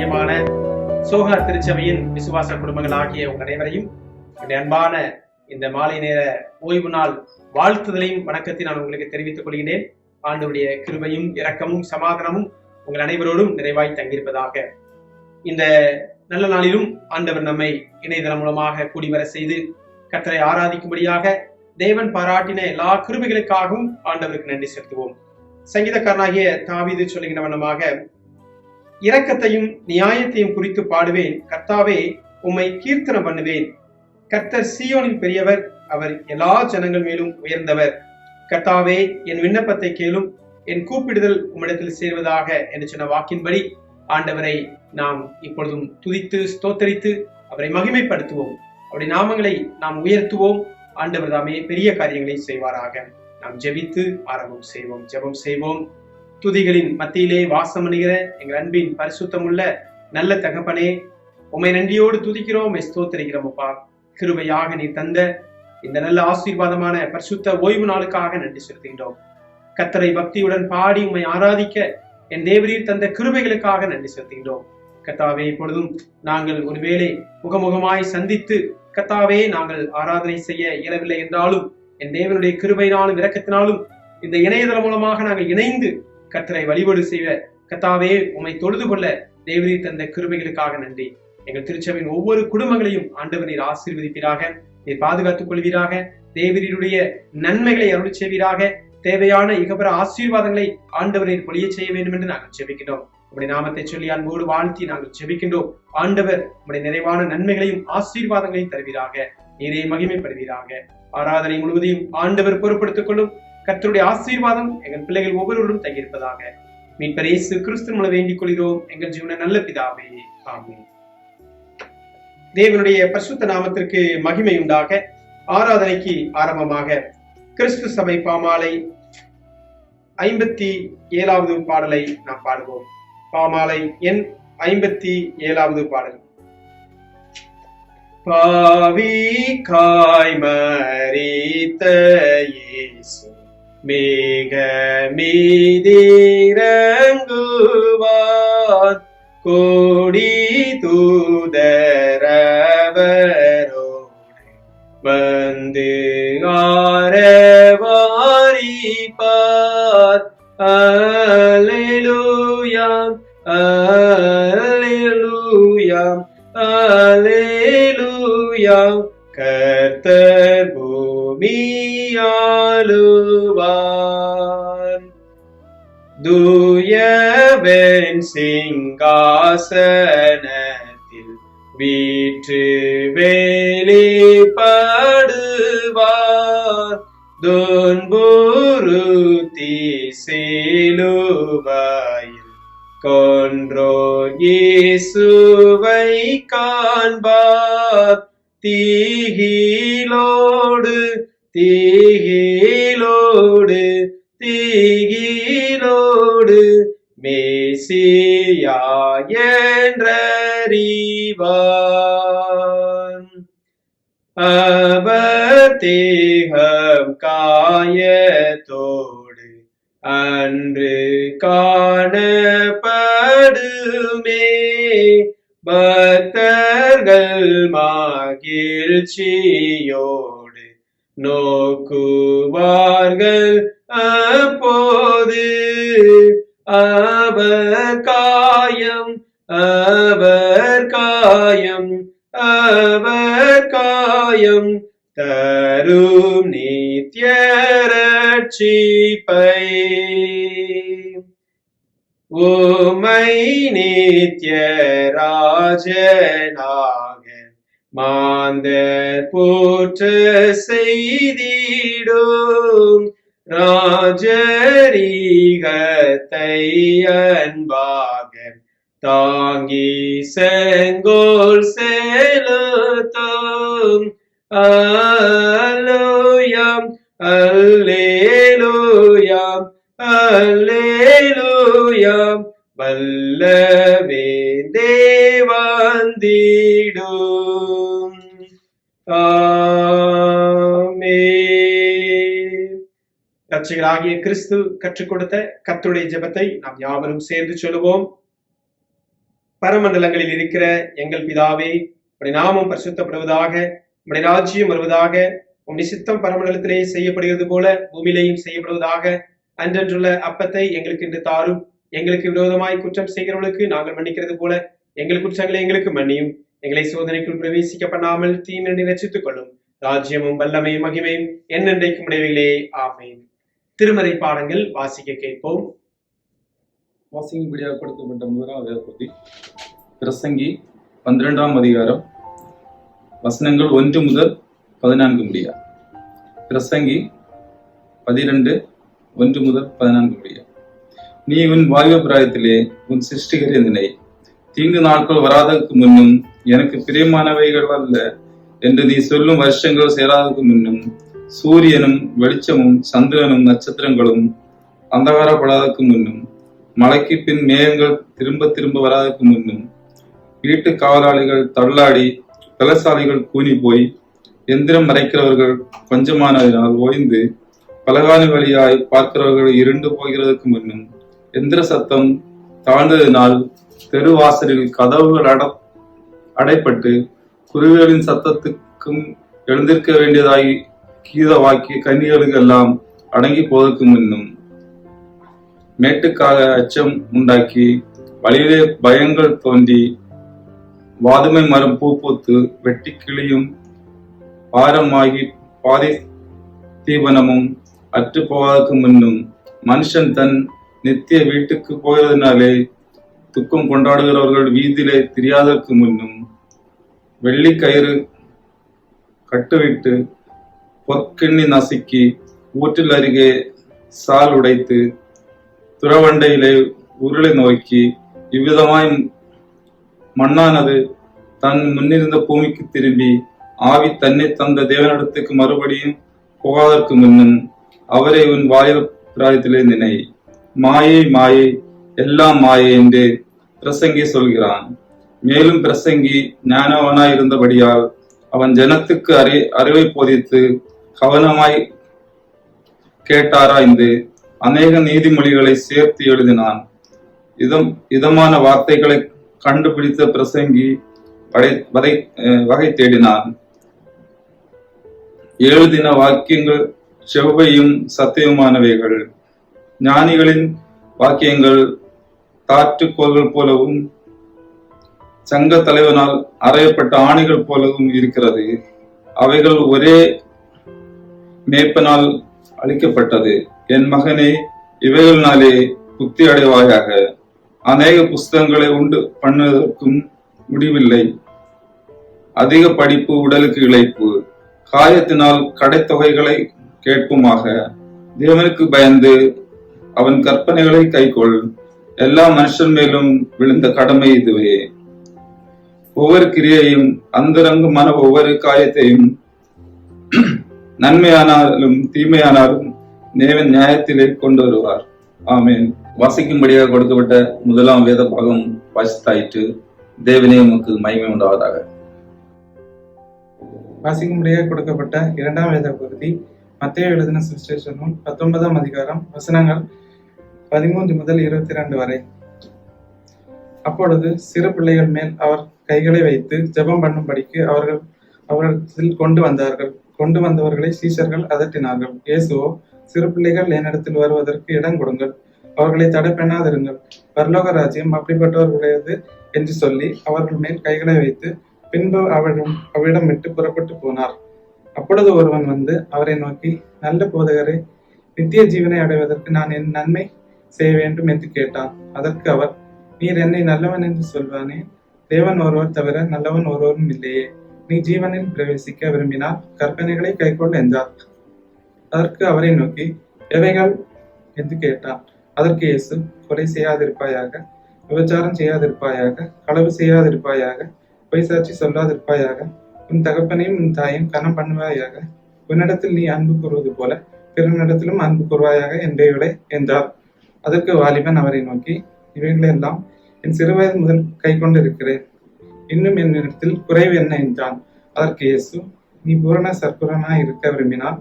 பிரியமான சோகா திருச்சபையின் விசுவாச குடும்பங்கள் ஆகிய உங்கள் அனைவரையும் அன்பான இந்த மாலை நேர ஓய்வு நாள் வாழ்த்துதலையும் வணக்கத்தை நான் உங்களுக்கு தெரிவித்துக் கொள்கிறேன். ஆண்டவருடைய கிருபையும் இரக்கமும் சமாதானமும் உங்கள் அனைவரோடும் நிறைவாய் தங்கியிருப்பதாக. இந்த நல்ல நாளிலும் ஆண்டவர் நம்மை இணையதளம் மூலமாக கூடிவர செய்து கர்த்தரை ஆராதிக்கும்படியாக தேவன் பாராட்டின எல்லா கிருபைகளுக்காகவும் ஆண்டவருக்கு நன்றி செலுத்துவோம். சங்கீதக்காரனாகிய தாவீது சொல்லுகிற வண்ணமாக, இரக்கத்தையும் நியாயத்தையும் குறித்து பாடுவேன், கர்த்தாவே உம்மை கீர்த்தனம் பண்ணுவேன். கர்த்தர் சீயோனில் பெரியவர், அவர் எல்லா ஜனங்கள் மேலும் உயர்ந்தவர். கர்த்தாவே என் விண்ணப்பத்தை கேளும், என் கூப்பிடுதல் உம்மிடத்தில் சேர்வதாக என்று சொன்ன வாக்கின்படி ஆண்டவரை நாம் இப்பொழுதும் துதித்து ஸ்தோத்தரித்து அவரை மகிமைப்படுத்துவோம். அவருடைய நாமங்களை நாம் உயர்த்துவோம். ஆண்டவர் தாமே பெரிய காரியங்களை செய்வாராக. நாம் ஜெபித்து ஆரம்பம் செய்வோம். ஜெபம் செய்வோம். துதிகளின் மத்தியிலே வாசம் பண்ணுகிற எங்கள் அன்பின் பரிசுத்தமுள்ள நல்ல தகப்பனே, உம்மை நன்றியோடு துதிக்கிறோம், ஸ்தோத்தரிக்கிறோம். அப்பா, கிருபையாக நீ தந்த இந்த நல்ல ஆசீர்வாதமான பரிசுத்த ஓய்வு நாளுக்காக நன்றி செலுத்துகின்றோம். கர்த்தரை பக்தியுடன் பாடி உம்மை ஆராதிக்க என் தேவரீர் தந்த கிருபைகளுக்காக நன்றி செலுத்துகின்றோம். கர்த்தாவே, இப்பொழுதும் நாங்கள் ஒருவேளை முகமுகமாய் சந்தித்து கர்த்தாவே நாங்கள் ஆராதனை செய்ய இயலவில்லை என்றாலும், என் தேவனுடைய கிருபையினாலும் இரக்கத்தினாலும் இந்த இணையதளம் மூலமாக நாங்கள் இணைந்து கர்த்தரை வழிபாடு செய்ய கர்த்தாவே உம்மை தொழுது கொள்ள தேவரீர் தந்த கிருபைகளுக்காக நன்றி. எங்கள் திருச்சபையின் ஒவ்வொரு குடும்பங்களையும் ஆண்டவர் நீர் ஆசீர்வதிப்பீராக, நீர் பாதுகாத்துக் கொள்வீராக. தேவரீருடைய நன்மைகளை அருள் செய்வீராக. தேவையான இகபர ஆசீர்வாதங்களை ஆண்டவர் நீர் பொழிய செய்ய வேண்டும் என்று நாங்கள் ஜெபிக்கின்றோம். உம்முடைய நாமத்தை சொல்லி அன்போடு வாழ்த்தி நாங்கள் ஜெபிக்கின்றோம். ஆண்டவர் உம்முடைய நிறைவான நன்மைகளையும் ஆசீர்வாதங்களையும் தருவீராக. நீரே மகிமைப்படுவீராக. ஆராதனை முழுவதையும் ஆண்டவர் பொறுப்படுத்திக் கொள்ளும். கர்த்தருடைய ஆசீர்வாதம் எங்கள் பிள்ளைகள் ஒவ்வொருவரும் தங்கியிருப்பதாக. மீட்பர் இயேசு கிறிஸ்து மூலம் வேண்டிக் கொள்கிறோம் எங்கள் ஜீவன நல்ல பிதாவே, ஆமென். தேவனுடைய பரிசுத்த நாமத்திற்கு மகிமை உண்டாக. ஆராதனைக்கு ஆரம்பமாக கிறிஸ்து சபை பாமாலை 57வது பாடலை நாம் பாடுவோம். பாமாலை எண் 57வது பாடல். பாவிக்காய் மரித்த இயேசு மேக மீதிறங்குவார், கோடி தூதரவரோடு வந்து ஆரவாரிப்பார். அல்லேலூயா அல்லேலூயா அல்லேலூயா, கர்த்தர் பூமியாளுவார். தூயவன் சிங்காசனத்தில் வீற்று வெளிப்படுவார். துன்புறுத்தி சிலுவையில் கொன்றோர் இயேசுவை காண்பார். தீகிலோடு தீகிலோடு தீகிலோடு மேசியா என்றறிவார். அவர் தேகம் காயத்தோடு அன்று காணப்படுமே. பக்தர்கள் மகிழ்ச்சியோடு நோக்குவார்கள் அப்போது. அவர் காயம் அவர் காயம் அவர் காயம் தரும் நித்ய ரட்சிப்பை. உம்மை நித்ய ராஜனாக மாந்தர் போற்ற செய்திடும். ராஜரீகத்தை அன்பாக தாங்கி செங்கோல் செலுத்தும். அல்லேலூயா அல்லேலூயா அல்லேலூயா, வல்ல வேந்தே வந்திடும். ஆமென். ரட்சகராகிய கிறிஸ்து கற்றுக் கொடுத்த கர்த்தருடைய ஜெபத்தை நாம் யாவரும் சேர்ந்து சொல்லுவோம். பரமண்டலங்களில் இருக்கிற எங்கள் பிதாவே, உம்முடைய நாமம் பரிசுத்தப்படுவதாக, உம்முடைய ராஜ்யம் வருவதாக, உம்முடைய சித்தம் பரமண்டலத்திலே செய்யப்படுகிறது போல பூமியிலேயும் செய்யப்படுவதாக. அன்றன்றுள்ள அப்பத்தை எங்களுக்கு இன்று தாரும். எங்களுக்கு விரோதமாய் குற்றம் செய்கிறவர்களுக்கு நாங்கள் மன்னிக்கிறது போல எங்கள் குற்றங்களை எங்களுக்கு மன்னியும். எங்களை சோதனைக்குள் பிரவேசிக்க பண்ணாமல் தீமை ரட்சித்துக் கொள்ளும். ராஜ்யமும் வல்லமையும் மகிமையும் என்னென்றைக்கும் உடையவிலே. ஆமென். திருமறை பாடங்கள் வாசிக்க கேட்போம். வாசிக்கும்படியாக கொடுக்கப்பட்ட முதலாவது பகுதி பிரசங்கி 12ஆம் அதிகாரம் வசனங்கள் 1 முதல் 14 முடிய. பிரசங்கி 12:1 முதல் 14 முடிய. நீ உன் வாலிப பிராயத்திலே உன் சிருஷ்டிகரை நினை. தீங்கு நாட்கள் வராதற்கு முன்னும் எனக்கு பிரியமானவைகள் அல்ல என்று நீ சொல்லும் வருஷங்கள் சேராதற்கு முன்னும் சூரியனும் வெளிச்சமும் சந்திரனும் நட்சத்திரங்களும் அந்தகாரப்படாதற்கு முன்னும் மழைக்கு பின் மேகங்கள் திரும்ப திரும்ப வராதற்கு முன்னும் வீட்டு காவலாளிகள் தள்ளாடி பலசாலிகள் கூனி போய் எந்திரம் மறைக்கிறவர்கள் கொஞ்சமானதினால் ஓய்ந்து பலகாணி வழியாய் பார்க்கிறவர்கள் இருண்டு போகிறதுக்கு முன்னும் எந்திர சத்தம் தாழ்ந்ததினால் தெருவாசலில் கதவுகள் அடைப்பட்டு குருவிகளின் சத்தத்துக்கும் எழுந்திருக்க வேண்டியதாய் கீத வாக்கிய கன்னிகளுக்கு எல்லாம் அடங்கி போவதற்கு முன்னும் மேட்டுக்காக அச்சம் உண்டாக்கி வழியிலே பயங்கள் தோன்றி வாதுமை மரம் பூ பூத்து வெட்டி கிளியும் பாரமாகி பாதி தீவனமும் அற்று போவதற்கு முன்னும் மனுஷன் தன் நித்திய வீட்டுக்கு போகிறதுனாலே துக்கம் கொண்டாடுகிறவர்கள் வீதியிலே தெரியாதற்கு முன்னும் வெள்ளி கயிறு கட்டுவிட்டு பொற்கிண்ணி நசுக்கி ஊற்றில் அருகே சால் உடைத்து துறவண்டையிலே உருளை நோக்கி இவ்விதமாய் மண்ணானது தன் முன்னிருந்த பூமிக்கு திரும்பி ஆவி தன்னை தந்த தேவனிடத்துக்கு மறுபடியும் போகாதற்கு முன்னும் அவரை உன் வாலிப பிராயத்திலே நினை. மாயை மாயை எல்லாம் மாயை என்று பிரசங்கி சொல்கிறான். மேலும் பிரசங்கி ஞானவனாய் இருந்தபடியால் அவன் ஜனத்துக்கு அறிவை போதித்து கவனமாய் கேட்டாராய்ந்து அநேக நீதிமொழிகளை சேர்த்து எழுதினான். இதமான வார்த்தைகளை கண்டுபிடித்த பிரசங்கி வகை தேடினான். எழுதின வாக்கியங்கள் செவ்வையும் சத்தியமானவைகள். ஞானிகளின் வாக்கியங்கள் தாற்றுக்கோள்கள் போலவும் சங்க தலைவனால் அறையப்பட்ட ஆணைகள் போலவும் இருக்கிறது. அவைகள் ஒரே மேய்ப்பனால் அளிக்கப்பட்டது. என் மகனே, இவைகளினாலே புத்தி அடைவாயாக. அநேக புஸ்தகங்களை உண்டு பண்ணுவதற்கும் முடிவில்லை. அதிக படிப்பு உடலுக்கு இழைப்பு. காயத்தினால் கடைத்தொகைகளை கேட்புமாக. தேவனுக்கு பயந்து அவன் கற்பனைகளை கைக்கொள். எல்லா மனுஷன் மேலும் விழுந்த கடமை இதுவே. ஒவ்வொரு கிரியையும் அந்தரங்கமான ஒவ்வொரு காயத்தையும் நன்மையானாலும் தீமையானாலும் தேவன் நியாயத்திலே கொண்டு வருவார். ஆமென். வாசிக்கும்படியாக கொடுக்கப்பட்ட முதலாம் வேத பாகம் வாசித்தாயிற்று. தேவனே உமக்கு மகிமை உண்டாவதாக. வாசிக்கும்படியாக கொடுக்கப்பட்ட இரண்டாம் வேத பகுதி மத்தேயு எழுதின சுவிசேஷம் 19ஆம் அதிகாரம் வசனங்கள் 13 முதல் 22 வரை. அப்பொழுது சிறு பிள்ளைகள் மேல் அவர் கைகளை வைத்து ஜெபம் பண்ணும்படிக்கு அவர்களிடத்தில் கொண்டு வந்தவர்களை சீஷர்கள் அதட்டினார்கள். இயேசுவோ, சிறு பிள்ளைகள் என்னிடத்தில் வருவதற்கு இடம் கொடுங்கள், அவர்களை தடை பண்ணாதிருங்கள், பரலோக ராஜ்யம் அப்படிப்பட்டவர்களுடையது என்று சொல்லி அவர்கள் மேல் கைகளை வைத்து பின்பு அவரிடம் விட்டு புறப்பட்டு போனார். அப்பொழுது ஒருவன் வந்து அவரை நோக்கி, நல்ல போதகரே, நித்திய ஜீவனை அடைவதற்கு நான் என் நன்மை செய்ய வேண்டும் என்று கேட்டான். அதற்கு அவர், நீர் என்னை நல்லவன் என்று சொல்வானே, தேவன் ஒருவர் தவிர நல்லவன் ஒருவரும் இல்லையே. நீ ஜீவனில் பிரவேசிக்க விரும்பினால் கற்பனைகளை கைக்கொள் என்றார். அதற்கு அவரை நோக்கி, எவைகள் என்று கேட்டான். அதற்கு இயேசு, கொலை செய்யாதிருப்பாயாக, விபச்சாரம் செய்யாதிருப்பாயாக, களவு செய்யாதிருப்பாயாக, பொய் சாட்சி சொல்லாதிருப்பாயாக, உன் தகப்பனையும் உன் தாயும் கனம் பண்ணுவாயாக, உன்னிடத்தில் நீ அன்பு கூறுவது போல பிறனிடத்திலும் அன்பு கூறுவாயாக என்பவைகளை என்றார். அதற்கு வாலிபன் அவரை நோக்கி, இவைகளெல்லாம் என் சிறுவயது முதல் கை கொண்டிருக்கிறேன், இன்னும் என்னிடத்தில் குறைவு என்ன என்றான். அதற்கு இயேசு, நீ பூரண சற்பூரணாய் இருக்க விரும்பினால்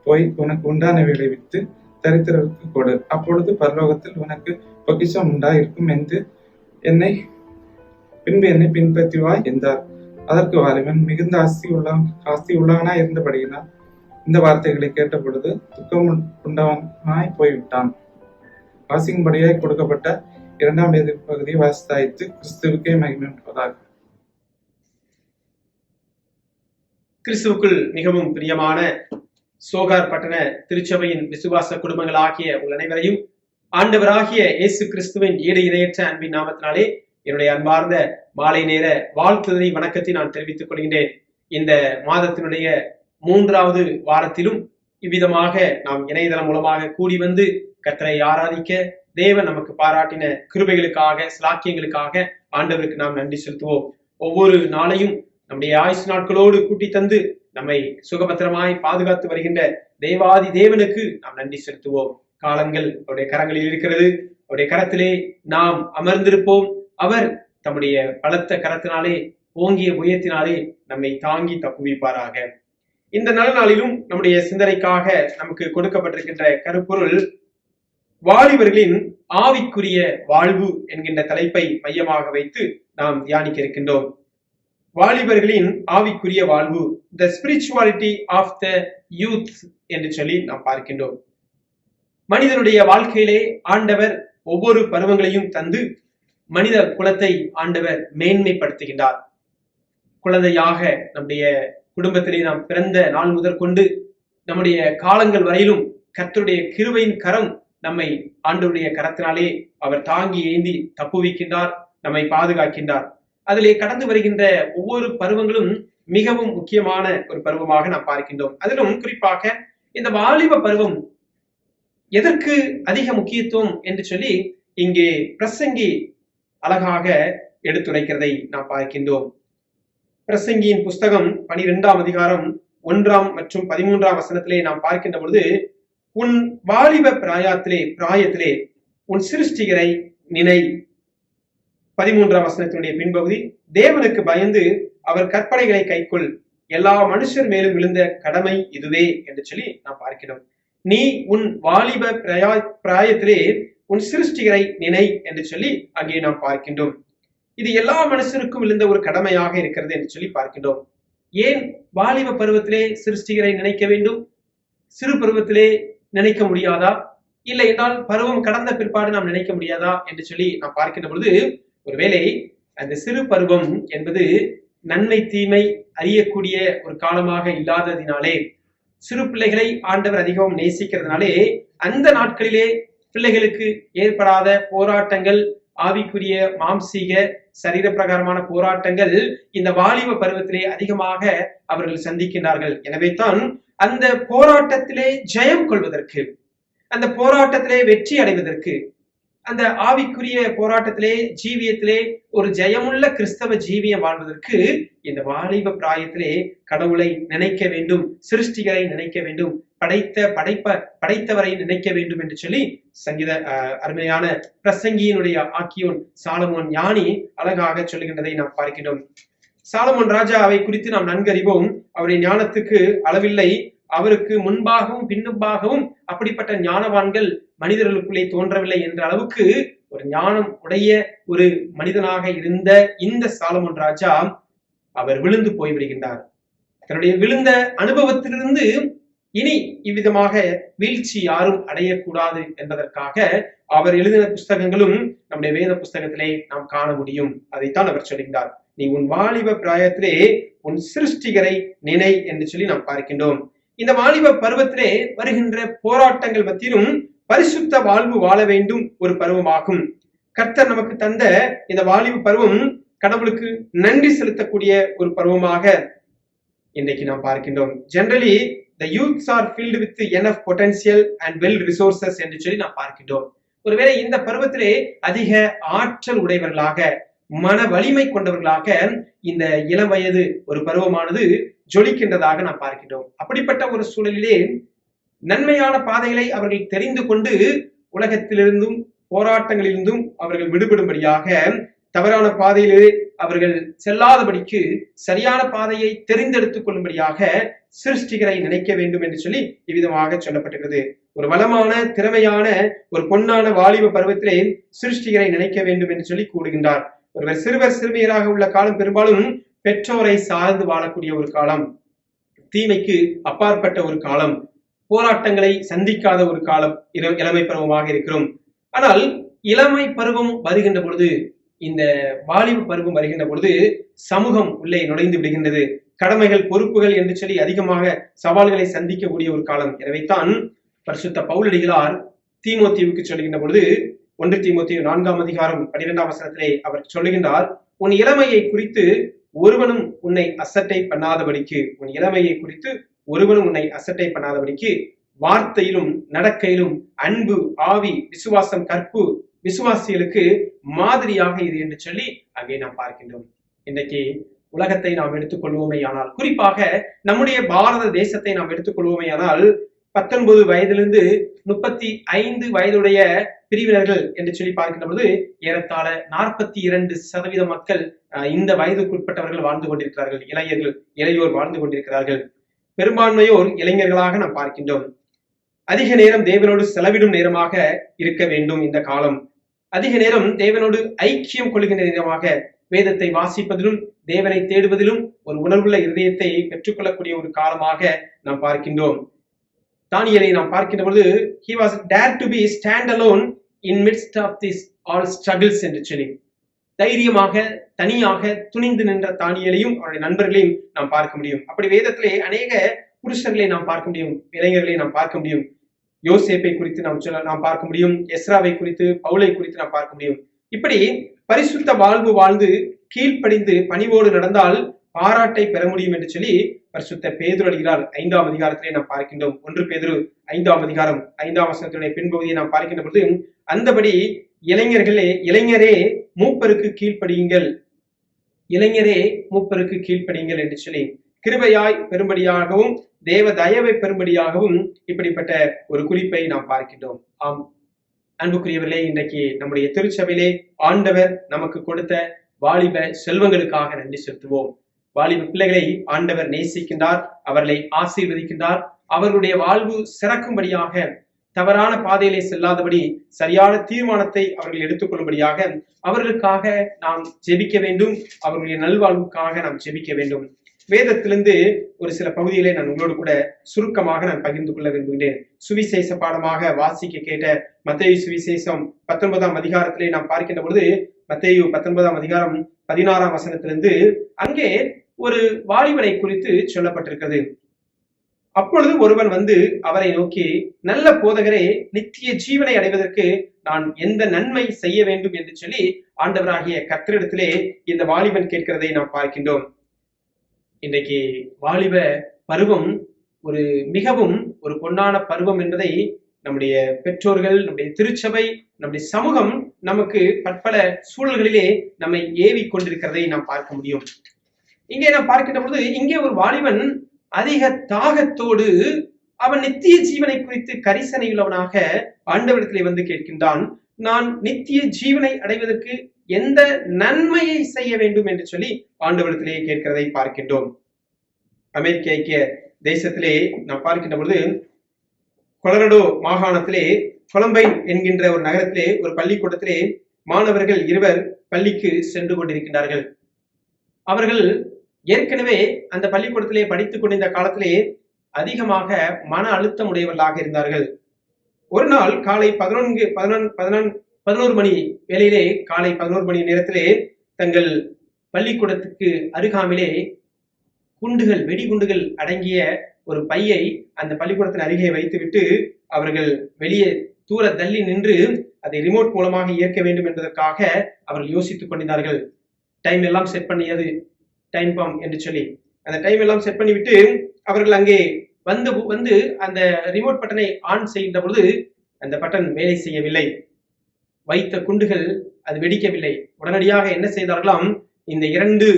போய் உனக்கு உண்டானவைகளை விட்டு தரித்திரருக்கு கொடு, அப்பொழுது பரலோகத்தில் உனக்கு பொக்கிஷம் உண்டாயிருக்கும் என்று என்னை பின்பு என்னை பின்பற்றி வா என்றார். அதற்கு வாலிபன் மிகுந்த ஆஸ்தி உள்ளவனாய் இருந்தபடியினால் இந்த வார்த்தைகளை கேட்ட பொழுது துக்கம் உண்டவனாய் போய்விட்டான். வாசிக்கும்படியாய் கொடுக்கப்பட்ட 2ஆம் வேத பகுதியை வாசித்தாய்த்து. கிறிஸ்துவுக்கே மகிமை உண்டாவதாக. கிறிஸ்துவுக்குள் மிகவும் பிரியமான சோகார் பட்டண திருச்சபையின் விசுவாச குடும்பங்கள் ஆகிய உங்கள் அனைவரையும் ஆண்டவராகிய இயேசு கிறிஸ்துவின் ஈடு இணையற்ற அன்பின் நாமத்தினாலே என்னுடைய அன்பார்ந்த மாலை நேர வாழ்த்துதலை வணக்கத்தை நான் தெரிவித்துக் கொள்கின்றேன். இந்த மாதத்தினுடைய 3வது வாரத்திலும் இவ்விதமாக நாம் இணையதளம் மூலமாக கூடி வந்து கர்த்தரை ஆராதிக்க தேவன் நமக்கு பாராட்டின கிருபைகளுக்காக ஸ்லாக்கியங்களுக்காக ஆண்டவருக்கு நாம் நன்றி செலுத்துவோம். ஒவ்வொரு நாளையும் நம்முடைய ஆயுசு நாட்களோடு கூட்டி தந்து நம்மை சுகபத்திரமாய் பாதுகாத்து வருகின்ற தேவாதி தேவனுக்கு நாம் நன்றி செலுத்துவோம். காலங்கள் அவருடைய கரங்களில் இருக்கிறது. அவருடைய கரத்திலே நாம் அமர்ந்திருப்போம். அவர் தம்முடைய பலத்த கரத்தினாலே ஓங்கிய உயர்த்தினாலே நம்மை தாங்கி தப்புவிப்பாராக. இந்த நல்ல நாளிலும் நம்முடைய சிந்தனைக்காக நமக்கு கொடுக்கப்பட்டிருக்கின்ற கருப்பொருள் வாலிபர்களின் ஆவிக்குரிய வாழ்வு என்கின்ற தலைப்பை மையமாக வைத்து நாம் தியானிக்க இருக்கின்றோம். வாலிபர்களின் ஆவிக்குரிய வாழ்வு, the spirituality of the youth என்று சொல்லி நாம் பார்க்கின்றோம். மனிதனுடைய வாழ்க்கையிலே ஆண்டவர் ஒவ்வொரு பருவங்களையும் தந்து மனித குலத்தை ஆண்டவர் மேன்மைப்படுத்துகின்றார். குழந்தையாக நம்முடைய குடும்பத்திலே நாம் பிறந்த நாள் முதற்கொண்டு நம்முடைய காலங்கள் வரையிலும் கர்த்தருடைய கிருபையின் கரம் நம்மை ஆண்டவருடைய கரத்தினாலே அவர் தாங்கி ஏந்தி தப்புவிக்கின்றார், நம்மை பாதுகாக்கின்றார். அதிலே கடந்து வருகின்ற ஒவ்வொரு பருவங்களும் மிகவும் முக்கியமான ஒரு பருவமாக நாம் பார்க்கின்றோம். அதிலும் குறிப்பாக இந்த வாலிப பருவம் எதற்கு அதிக முக்கியத்துவம் என்று சொல்லி இங்கே பிரசங்கி அழகாக எடுத்துரைக்கிறதை நாம் பார்க்கின்றோம். பிரசங்கியின் புஸ்தகம் 12ஆம் அதிகாரம் 1 மற்றும் 13ஆம் வசனத்திலே நாம் பார்க்கின்ற பொழுது, உன் வாலிப பிராயத்திலே உன் சிருஷ்டிகரை நினை. 13ஆம் வசனத்தினுடைய பின்பகுதி, தேவனுக்கு பயந்து அவர் கற்பனைகளை கைக்கொள், எல்லா மனுஷர் மேலும் விழுந்த கடமை இதுவே என்று சொல்லி நாம் பார்க்கிறோம். நீ உன் வாலிப பிராயத்திலே உன் சிருஷ்டிகரை நினை என்று சொல்லி அங்கே நாம் பார்க்கின்றோம். இது எல்லா மனுஷருக்கும் விழுந்த ஒரு கடமையாக இருக்கிறது என்று சொல்லி பார்க்கின்றோம். ஏன் வாலிப பருவத்திலே சிருஷ்டிகரை நினைக்க வேண்டும்? சிறு பருவத்திலே நினைக்க முடியாதா? இல்லை என்றால் பருவம் கடந்த பிற்பாடு நாம் நினைக்க முடியாதா என்று சொல்லி நாம் பார்க்கின்ற பொழுது, ஒருவேளை அந்த சிறு பருவம் என்பது நன்மை தீமை அறியக்கூடிய ஒரு காலமாக இல்லாததினாலே, சிறு பிள்ளைகளை ஆண்டவர் அதிகம் நேசிக்கிறதுனாலே அந்த நாட்களிலே பிள்ளைகளுக்கு ஏற்படாத போராட்டங்கள், ஆவிக்குரிய மாம்சீக சரீர பிரகாரமான போராட்டங்கள் இந்த வாலிப பருவத்திலே அதிகமாக அவர்கள் சந்திக்கின்றார்கள். எனவே தான் அந்த போராட்டத்திலே ஜெயம் கொள்வதற்கு, அந்த போராட்டத்திலே வெற்றி அடைவதற்கு, அந்த ஆவிக்குரிய போராட்டத்திலே ஜீவியத்திலே ஒரு ஜெயமுள்ள கிறிஸ்தவ ஜீவியம் வாழ்வதற்கு இந்த வாலிப பிராயத்திலே கடவுளை நினைக்க வேண்டும், சிருஷ்டிகரை நினைக்க வேண்டும், படைத்தவரை நினைக்க வேண்டும் என்று சொல்லி அருமையான பிரசங்கியினுடைய ஆக்கியோன் சாலமோன் ஞானி அழகாக சொல்லுகின்றதை நாம் பார்க்கிறோம். சாலமோன் ராஜாவை குறித்து நாம் நன்கு அறிவோம். அவருடைய ஞானத்துக்கு அளவில்லை. அவருக்கு முன்பாகவும் பின்னும்பாகவும் அப்படிப்பட்ட ஞானவான்கள் மனிதர்களுக்குள்ளே தோன்றவில்லை என்ற அளவுக்கு ஒரு ஞானம் உடைய ஒரு மனிதனாக இருந்த இந்த சாலமோன் ராஜா அவர் விழுந்து போய்விடுகின்றார். தன்னுடைய விழுந்த அனுபவத்திலிருந்து இனி இவ்விதமாக வீழ்ச்சி யாரும் அடையக்கூடாது என்பதற்காக அவர் எழுதின புஸ்தகங்களும் நம்முடைய வேத புஸ்தகத்திலே நாம் காண முடியும். அதைத்தான் அவர் சொல்கின்றார். நீ உன் வாலிப பிராயத்திலே உன் சிருஷ்டிகரை நினை என்று சொல்லி நாம் பார்க்கின்றோம். இந்த வாலிப பருவத்திலே வருகின்ற போராட்டங்கள் மத்தியிலும் பரிசுத்த வாழ்வு வாழ வேண்டும் ஒரு பருவமாகும். கர்த்தர் நமக்கு தந்த இந்த வாலிப பருவம் கடவுளுக்கு நன்றி செலுத்தக்கூடிய ஒரு பருவமாக இன்றைக்கு நாம் பார்க்கின்றோம். Generally the youths are filled with enough potential and well resources என்று சொல்லி நாம் பார்க்கின்றோம். ஒருவேளை இந்த பருவத்திலே அதிக ஆற்றல் உடையவர்களாக, மன வலிமை கொண்டவர்களாக இந்த இளம் வயது ஒரு பருவமானது ஜொலிக்கின்றதாக நாம் பார்க்கின்றோம். அப்படிப்பட்ட ஒரு சூழலிலே நன்மையான பாதைகளை அவர்கள் தெரிந்து கொண்டு உலகத்திலிருந்தும் போராட்டங்களிலிருந்தும் அவர்கள் விடுபடும்படியாக, தவறான பாதையிலே அவர்கள் செல்லாதபடிக்கு சரியான பாதையை தெரிந்தெடுத்துக் கொள்ளும்படியாக சிருஷ்டிகரை நினைக்க வேண்டும் என்று சொல்லி இவ்விதமாக சொல்லப்பட்டிருக்கிறது. ஒரு வளமான திறமையான ஒரு பொன்னான வாலிப பருவத்திலே சிருஷ்டிகரை நினைக்க வேண்டும் என்று சொல்லி கூறுகின்றார். ஒருவர் சிறுவர் சிறுமியராக உள்ள காலம் பெரும்பாலும் பெற்றோரை சார்ந்து வாழக்கூடிய ஒரு காலம், தீமைக்கு அப்பாற்பட்ட ஒரு காலம், போராட்டங்களை சந்திக்காத ஒரு காலம் இளமை பருவமாக இருக்கிறோம். ஆனால் இளமை பருவம் வருகின்ற பொழுது, இந்த வாலிப பருவம் வருகின்ற பொழுது சமூகம் உள்ளே நுழைந்து விடுகின்றது. கடமைகள், பொறுப்புகள் என்று சொல்லி அதிகமாக சவால்களை சந்திக்கக்கூடிய ஒரு காலம். எனவேதான் பரிசுத்த பவுலடிகளார் தீமோத்தேயுவுக்கு சொல்லுகின்ற பொழுது 1 தீமோத்தேயு 4ஆம் அதிகாரம் 12ஆம் வசனத்திலே அவர் சொல்லுகின்றார், உன் இளமையை குறித்து ஒருவனும் உன்னை அசட்டை பண்ணாதபடிக்கு, உன் இளமையை குறித்து ஒருவனும் உன்னை அசட்டை பண்ணாதபடிக்கு வார்த்தையிலும் நடக்கையிலும் அன்பு, ஆவி, விசுவாசம், கற்பு விசுவாசிகளுக்கு மாதிரியாக இது என்று சொல்லி அங்கே நாம் பார்க்கின்றோம். இன்றைக்கு உலகத்தை நாம் எடுத்துக்கொள்வோமே ஆனால், குறிப்பாக நம்முடைய பாரத தேசத்தை நாம் எடுத்துக்கொள்வோமே ஆனால், 19 வயதிலிருந்து 35 வயதுடைய பிரிவினர்கள் என்று சொல்லி பார்க்கின்ற பொழுது ஏறத்தாழ 42% மக்கள் இந்த வயதுக்குட்பட்டவர்கள் வாழ்ந்து கொண்டிருக்கிறார்கள். இளையோர் வாழ்ந்து கொண்டிருக்கிறார்கள். பெரும்பான்மையோர் இளைஞர்களாக நாம் பார்க்கின்றோம். அதிக நேரம் தேவனோடு செலவிடும் நேரமாக இருக்க வேண்டும் இந்த காலம். அதிக நேரம் தேவனோடு ஐக்கியம் கொள்கின்ற நேரமாக, வேதத்தை வாசிப்பதிலும் தேவனை தேடுவதிலும் ஒரு உணர்வுள்ள இருதயத்தை பெற்றுக்கொள்ளக்கூடிய ஒரு காலமாக நாம் பார்க்கின்றோம். தானியேலை நாம் பார்க்கின்ற பொழுது he was dared to be stand alone in midst of this all struggles என்று சொல்லி தைரியமாக தனியாக துணிந்து நின்ற தானியேலையும் அவருடைய நண்பர்களையும் நாம் பார்க்க முடியும். அப்படி வேதத்திலே அநேக புருஷர்களை நாம் பார்க்க முடியும், இளைஞர்களை நாம் பார்க்க முடியும். யோசேப்பை குறித்து நாம் பார்க்க முடியும், எஸ்ராவை குறித்து, பவுலை குறித்து நாம் பார்க்க முடியும். இப்படி பரிசுத்த வாழ்வு வாழ்ந்து கீழ்ப்படிந்து பணிவோடு நடந்தால் பாராட்டை பெற முடியும் என்று சொல்லி பரிசுத்த பேதுரு அடிகளார் 5ஆம் அதிகாரத்திலே நாம் பார்க்கின்றோம். 1 பேதுரு 5ஆம் அதிகாரம் 5ஆம் வசனத்தினுடைய பின்பகுதியை நாம் பார்க்கின்ற பொழுது, அந்தபடி இளைஞரே மூப்பருக்கு கீழ்ப்படியுங்கள், இளைஞரே மூப்பருக்கு கீழ்ப்படியுங்கள் என்று சொல்லி கிருபையாய் பெரும்படியாகவும் தேவ தயவை பெரும்படியாகவும் இப்படிப்பட்ட ஒரு குறிப்பை நாம் பார்க்கின்றோம். ஆம் அன்புக்குரியவர்களே, இன்றைக்கு நம்முடைய திருச்சபையிலே ஆண்டவர் நமக்கு கொடுத்த வாலிப செல்வங்களுக்காக நன்றி செலுத்துவோம். வாலிப பிள்ளைகளை ஆண்டவர் நேசிக்கின்றார், அவர்களை ஆசீர்வதிக்கின்றார். அவர்களுடைய வாழ்வு சிறக்கும்படியாக, தவறான பாதையிலே செல்லாதபடி சரியான தீர்மானத்தை அவர்கள் எடுத்துக்கொள்ளும்படியாக அவர்களுக்காக நாம் ஜெபிக்க வேண்டும். அவர்களுடைய நல்வாழ்வுக்காக நாம் ஜெபிக்க வேண்டும். வேதத்திலிருந்து ஒரு சில பகுதிகளை நான் உங்களோடு கூட சுருக்கமாக நான் பகிர்ந்து கொள்ள விரும்புகிறேன். சுவிசேஷ பாடமாக வாசிக்க கேட்ட மத்தேயு சுவிசேஷம் 19ஆம் அதிகாரத்திலே நாம் பார்க்கின்ற பொழுது, மத்தேயு 19ஆம் அதிகாரம் 16ஆம் வசனத்திலிருந்து அங்கே ஒரு வாலிபனை குறித்து சொல்லப்பட்டிருக்கிறது. அப்பொழுது ஒருவன் வந்து அவரை நோக்கி, நல்ல போதகரே, நித்திய ஜீவனை அடைவதற்கு நான் எந்த நன்மை செய்ய வேண்டும் என்று சொல்லி ஆண்டவராகிய கர்த்தரிடத்திலே இந்த வாலிபன் கேட்கிறதை நாம் பார்க்கின்றோம். இன்றைக்கு வாலிப பருவம் மிகவும் ஒரு பொன்னான பருவம் என்பதை நம்முடைய பெற்றோர்கள், நம்முடைய திருச்சபை, நம்முடைய சமூகம் நமக்கு பற்பல சூழல்களிலே நம்மை ஏவி கொண்டிருக்கிறதை நாம் பார்க்க முடியும். இங்கே நாம் பார்க்கின்ற பொழுது, இங்கே ஒரு வாலிபன் அதிக தாகத்தோடு அவன் நித்திய ஜீவனை குறித்து கரிசனையுள்ளவனாக ஆண்டவரிடத்திலே வந்து கேட்கின்றான். நான் நித்திய ஜீவனை அடைவதற்கு எந்த நன்மையை செய்ய வேண்டும் என்று சொல்லி ஆண்டவரிடத்திலே கேட்கிறதை பார்க்கின்றோம். அமெரிக்க ஐக்கிய தேசத்திலே நாம் பார்க்கின்ற பொழுது, கொலரடோ மாகாணத்திலே கொலம்பைன் என்கின்ற ஒரு நகரத்திலே ஒரு பள்ளிக்கூடத்திலே மாணவர்கள் 2 பள்ளிக்கு சென்று கொண்டிருக்கின்றார்கள். அவர்கள் ஏற்கனவே அந்த பள்ளிக்கூடத்திலே படித்துக் கொண்டிருந்த காலத்திலே அதிகமாக மன அழுத்தம் உடையவர்களாக இருந்தார்கள். ஒரு நாள் காலை 11 மணி வேளையிலே, காலை 11 மணி நேரத்திலே தங்கள் பள்ளிக்கூடத்துக்கு அருகாமையிலே வெடிகுண்டுகள் அடங்கிய ஒரு பையை அந்த பள்ளிக்கூடத்தின் அருகே வைத்துவிட்டு அவர்கள் வெளியே தூர தள்ளி நின்று அதை ரிமோட் மூலமாக இயக்க வேண்டும் என்பதற்காக அவர்கள் யோசித்துக் கொண்டிருந்தார்கள். டைம் எல்லாம் செட் பண்ணியது, டைம் பாம் என்று சொல்லி அந்த டைம் எல்லாம் செட் பண்ணிவிட்டு அவர்கள் அங்கே வந்து அந்த ரிமோட் பட்டனை ஆன் செய்கின்ற பொழுது அந்த பட்டன் வேலை செய்யவில்லை. வைத்த குண்டுகள் அது வெடிக்கவில்லை. உடனடியாக என்ன செய்தார்களாம், இந்த 2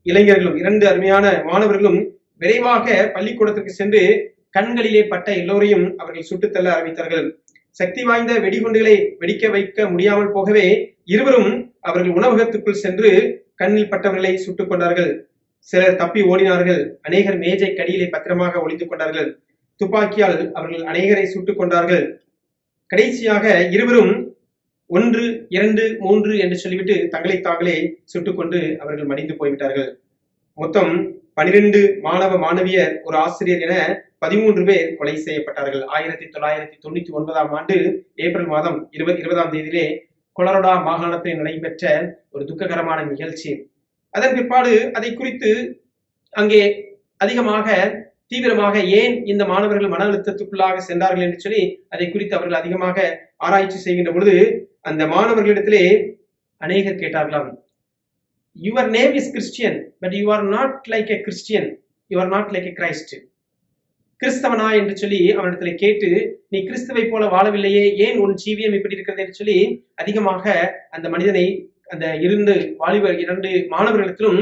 இளைஞர்களும் 2 அருமையான மாணவர்களும் விரைவாக பள்ளிக்கூடத்திற்கு சென்று கண்களிலே பட்ட எல்லோரையும் அவர்கள் சுட்டுத்தள்ள ஆரம்பித்தார்கள். சக்தி வாய்ந்த வெடிகுண்டுகளை வெடிக்க வைக்க முடியாமல் போகவே இருவரும் அவர்கள் உணவகத்துக்குள் சென்று கண்ணில் பட்டவர்களை சுட்டுக் கொண்டார்கள். சிலர் தப்பி ஓடினார்கள். அநேகர் மேஜை கடியிலே பத்திரமாக ஒளிந்து கொண்டார்கள். துப்பாக்கியால் அவர்கள் அநேகரை சுட்டுக் கொண்டார்கள். கடைசியாக இருவரும் 1, 2, 3 என்று சொல்லிவிட்டு தங்களை தாங்களே சுட்டுக்கொண்டு அவர்கள் மடிந்து போய்விட்டார்கள். மொத்தம் 12 மாணவ மாணவியர், ஒரு ஆசிரியர் என 13 பேர் கொலை செய்யப்பட்டார்கள். 1999ஆம் ஆண்டு ஏப்ரல் மாதம் 20ஆம் தேதியிலே கொலரடா மாகாணத்தில் நடைபெற்ற ஒரு துக்ககரமான நிகழ்ச்சி. அதன் பிற்பாடு அதை குறித்து அங்கே அதிகமாக தீவிரமாக ஏன் இந்த மாணவர்கள் மன அழுத்தத்துக்குள்ளாக சென்றார்கள் என்று சொல்லி அதை குறித்து அவர்கள் அதிகமாக ஆராய்ச்சி செய்கின்ற பொழுது அந்த மாணவர்களிடத்திலே அநேகர் கேட்டார்களாம், your name is Christian, but you are not like a Christian, you are not like a Christ. கிறிஸ்தவனா என்று சொல்லி அவனிடத்துல கேட்டு, நீ கிறிஸ்துவை போல வாழவில்லையே, ஏன் உன் ஜீவியம் இப்படி இருக்கிறது என்று சொல்லி அதிகமாக அந்த மனிதனை, அந்த 2 மாணவர்களிடத்திலும்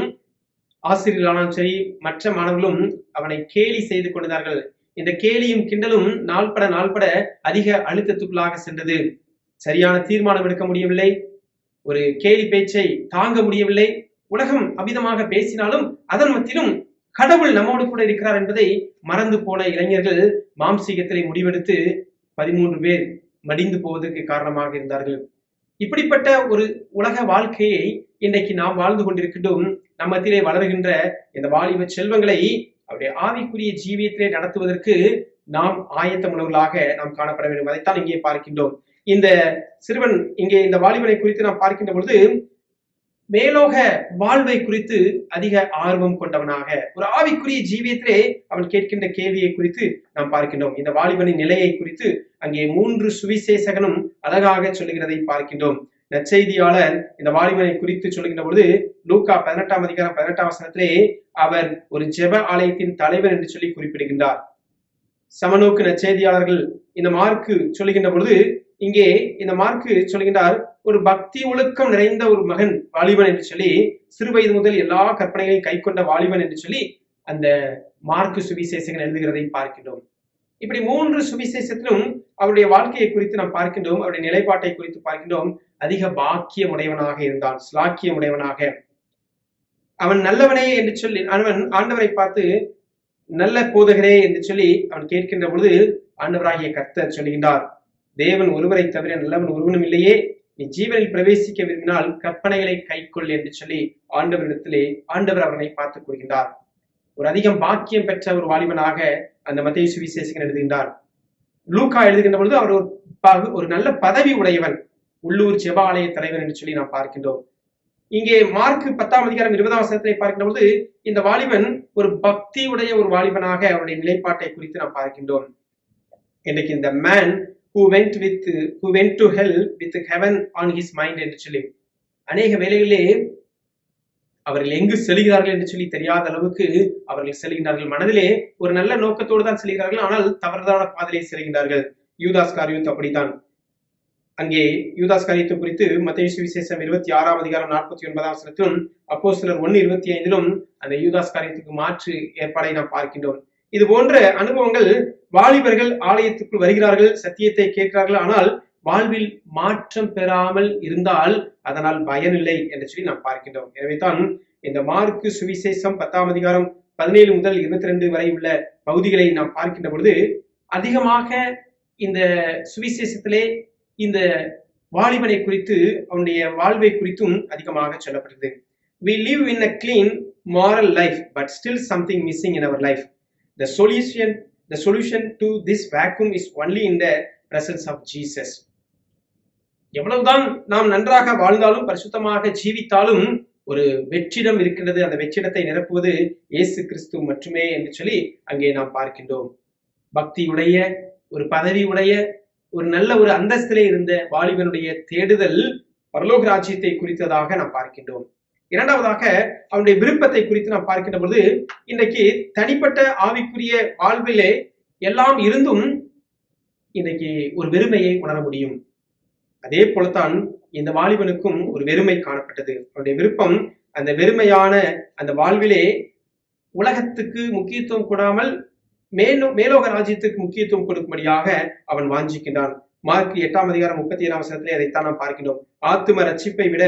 ஆசிரியர்களானாலும் சரி மற்ற மாணவர்களும் அவனை கேலி செய்து கொண்டார்கள். இந்த கேலியும் கிண்டலும் நாள்பட அதிக அழுத்தத்துக்குள்ளாக சென்றது. சரியான தீர்மானம் எடுக்க முடியவில்லை, ஒரு கேலி பேச்சை தாங்க முடியவில்லை. உலகம் அமிதமாக பேசினாலும் அதன் மத்தியிலும் கடவுள் நம்மோடு கூட இருக்கிறார் என்பதை மறந்து போன இளைஞர்கள் மாம்சீகத்திலே முடிவெடுத்து 13 பேர் மடிந்து போவதற்கு காரணமாக இருந்தார்கள். இப்படிப்பட்ட ஒரு உலக வாழ்க்கையை இன்றைக்கு நாம் வாழ்ந்து கொண்டிருக்கின்றோம். நம் மத்தியிலே வளர்கின்ற இந்த வாலிப செல்வங்களை அவருடைய ஆவிக்குரிய ஜீவியத்திலே நடத்துவதற்கு நாம் ஆயத்தமுள்ளவர்களாக நாம் காணப்பட வேண்டும். அதைத்தான் இங்கே பார்க்கின்றோம். இந்த சிறுவன், இங்கே இந்த வாலிபனை குறித்து நாம் பார்க்கின்ற பொழுது மேலோக வாழ்வை குறித்து அதிக ஆர்வம் கொண்டவனாக, ஒரு ஆவிக்குரிய ஜீவியத்திலே அவன் கேட்கின்ற கேள்வியை குறித்து நாம் பார்க்கின்றோம். இந்த வாலிபனின் நிலையை குறித்து அங்கே 3 சுவிசேஷகனும் அழகாக சொல்லுகிறதை பார்க்கின்றோம். நற்செய்தியாளர் இந்த வாலிபனை குறித்து சொல்லுகின்ற பொழுது லூக்கா 18ஆம் அதிகாரம் 18ஆம் வசனத்திலே அவர் ஒரு ஜெப ஆலயத்தின் தலைவர் என்று சொல்லி குறிப்பிடுகின்றார். சமநோக்கு நற்செய்தியாளர்கள் இந்த மார்க்கு சொல்லுகின்ற பொழுது இங்கே இந்த மார்க்கு சொல்லுகின்றார், ஒரு பக்தி ஒழுக்கம் நிறைந்த ஒரு மகன் வாலிபன் என்று சொல்லி, சிறு வயது முதல் எல்லா கற்பனைகளையும் கை கொண்ட வாலிபன் என்று சொல்லி அந்த மார்க்கு சுவிசேஷகன் எழுதுகிறதை பார்க்கின்றோம். இப்படி 3 சுவிசேஷத்திலும் அவருடைய வாழ்க்கையை குறித்து நாம் பார்க்கின்றோம். அவருடைய நிலைப்பாட்டை குறித்து பார்க்கின்றோம். அதிக பாக்கியமுடையவனாக இருந்தான், ஸ்லாக்கியமுடையவனாக. அவன் நல்லவனே என்று சொல்லி அவன் ஆண்டவரை பார்த்து நல்ல போதகரே என்று சொல்லி அவன் கேட்கின்ற பொழுது ஆண்டவராகிய கர்த்தர் சொல்கின்றார், தேவன் ஒருவரை தவிர நல்லவன் ஒருவனும் இல்லையே, நீ ஜீவனில் பிரவேசிக்க விரும்பினால் கற்பனைகளை கைக்கொள் என்று சொல்லி ஆண்டவர் அவனை பார்த்துக் கொள்கின்றார். ஒரு அதிகம் பாக்கியம் பெற்ற ஒரு வாலிபனாக அந்த மத்தேயு சுவிசேஷகன் எழுதுகின்றார். லூக்கா எழுதுகின்ற பொழுது அவர் ஒரு நல்ல பதவி உடையவன், உள்ளூர் ஜெப ஆலய தலைவர் என்று சொல்லி நாம் பார்க்கின்றோம். இங்கே மார்க்கு 10ஆம் அதிகாரம் 20ஆம் வசனத்தை பார்க்கின்ற பொழுது இந்த வாலிபன் ஒரு பக்தி உடைய ஒரு வாலிபனாக அவருடைய நிலைப்பாட்டை குறித்து நாம் பார்க்கின்றோம். இன்றைக்கு இந்த man who went to hell with heaven on his mind என்று சொல்லி அநேக வேளைகளிலே அவர்கள் எங்கு செல்கிறார்கள் என்று சொல்லி தெரியாத அளவுக்கு அவர்கள் செல்கின்றார்கள். மனதிலே ஒரு நல்ல நோக்கத்தோடு தான் செல்கிறார்கள், ஆனால் தவறுதான பாதையிலே செல்கின்றார்கள். யூதாஸ் காரியத்து அப்படித்தான். அங்கே யூதாஸ் காரியத்தை குறித்து மத்தேயு சுவிசேஷம் 26ஆம் அதிகாரம் 49ஆம் வசனத்திலும் அப்போஸ்தலர் 1:25 அந்த யூதாஸ் காரியத்துக்கு மாற்று ஏற்பாடை நாம் பார்க்கின்றோம். இது போன்ற அனுபவங்கள், வாலிபர்கள் ஆலயத்துக்குள் வருகிறார்கள், சத்தியத்தை கேட்கிறார்கள், ஆனால் வாழ்வில் மாற்றம் பெறாமல் இருந்தால் அதனால் பயனில்லை என்று சொல்லி நாம் பார்க்கின்றோம். எனவே தான் இந்த மார்க்கு சுவிசேஷம் 10ஆம் அதிகாரம் 17 முதல் 22 வரை உள்ள பகுதிகளை நாம் பார்க்கின்ற பொழுது அதிகமாக இந்த சுவிசேஷத்திலே இந்த வாலிபனை குறித்து அவனுடைய வாழ்வை குறித்தும் அதிகமாக சொல்லப்பட்டது. We live in a clean moral life, but still something missing in our life. The solution to this vacuum is only in the presence of Jesus. எவ்வளவுதான் நாம் நன்றாக வாழ்ந்தாலும் பரிசுத்தமாக ஜீவித்தாலும் ஒரு வெற்றிடம் இருக்கின்றது. அந்த வெற்றிடத்தை நிரப்புவது இயேசு கிறிஸ்து மட்டுமே என்று சொல்லி அங்கே நாம் பார்க்கின்றோம். பக்தியுடைய, ஒரு பதவி உடைய, ஒரு நல்ல ஒரு அந்தஸ்திலே இருந்த வாலிபனுடைய தேடுதல் பரலோக ராஜ்யத்தை குறித்ததாக நாம் பார்க்கின்றோம். இரண்டாவதாக அவனுடைய விருப்பத்தை குறித்து நாம் பார்க்கின்ற பொழுது இன்றைக்கு தனிப்பட்ட ஆவிக்குரிய வாழ்விலே எல்லாம் இருந்தும் இன்றைக்கு ஒரு வெறுமையை உணர முடியும். அதே போலத்தான் இந்த வாலிபனுக்கும் ஒரு வெறுமை காணப்பட்டது. அவனுடைய விருப்பம் அந்த வெறுமையான அந்த வாழ்விலே உலகத்துக்கு முக்கியத்துவம் கொடாமல் மேலோக ராஜ்யத்துக்கு முக்கியத்துவம் கொடுக்கும்படியாக அவன் வாஞ்சிக்கின்றான். மார்க் 8ஆம் அதிகாரம் 37ஆம் வசனத்திலே அதைத்தான் நாம் பார்க்கின்றோம். ஆத்தும ரட்சிப்பை விட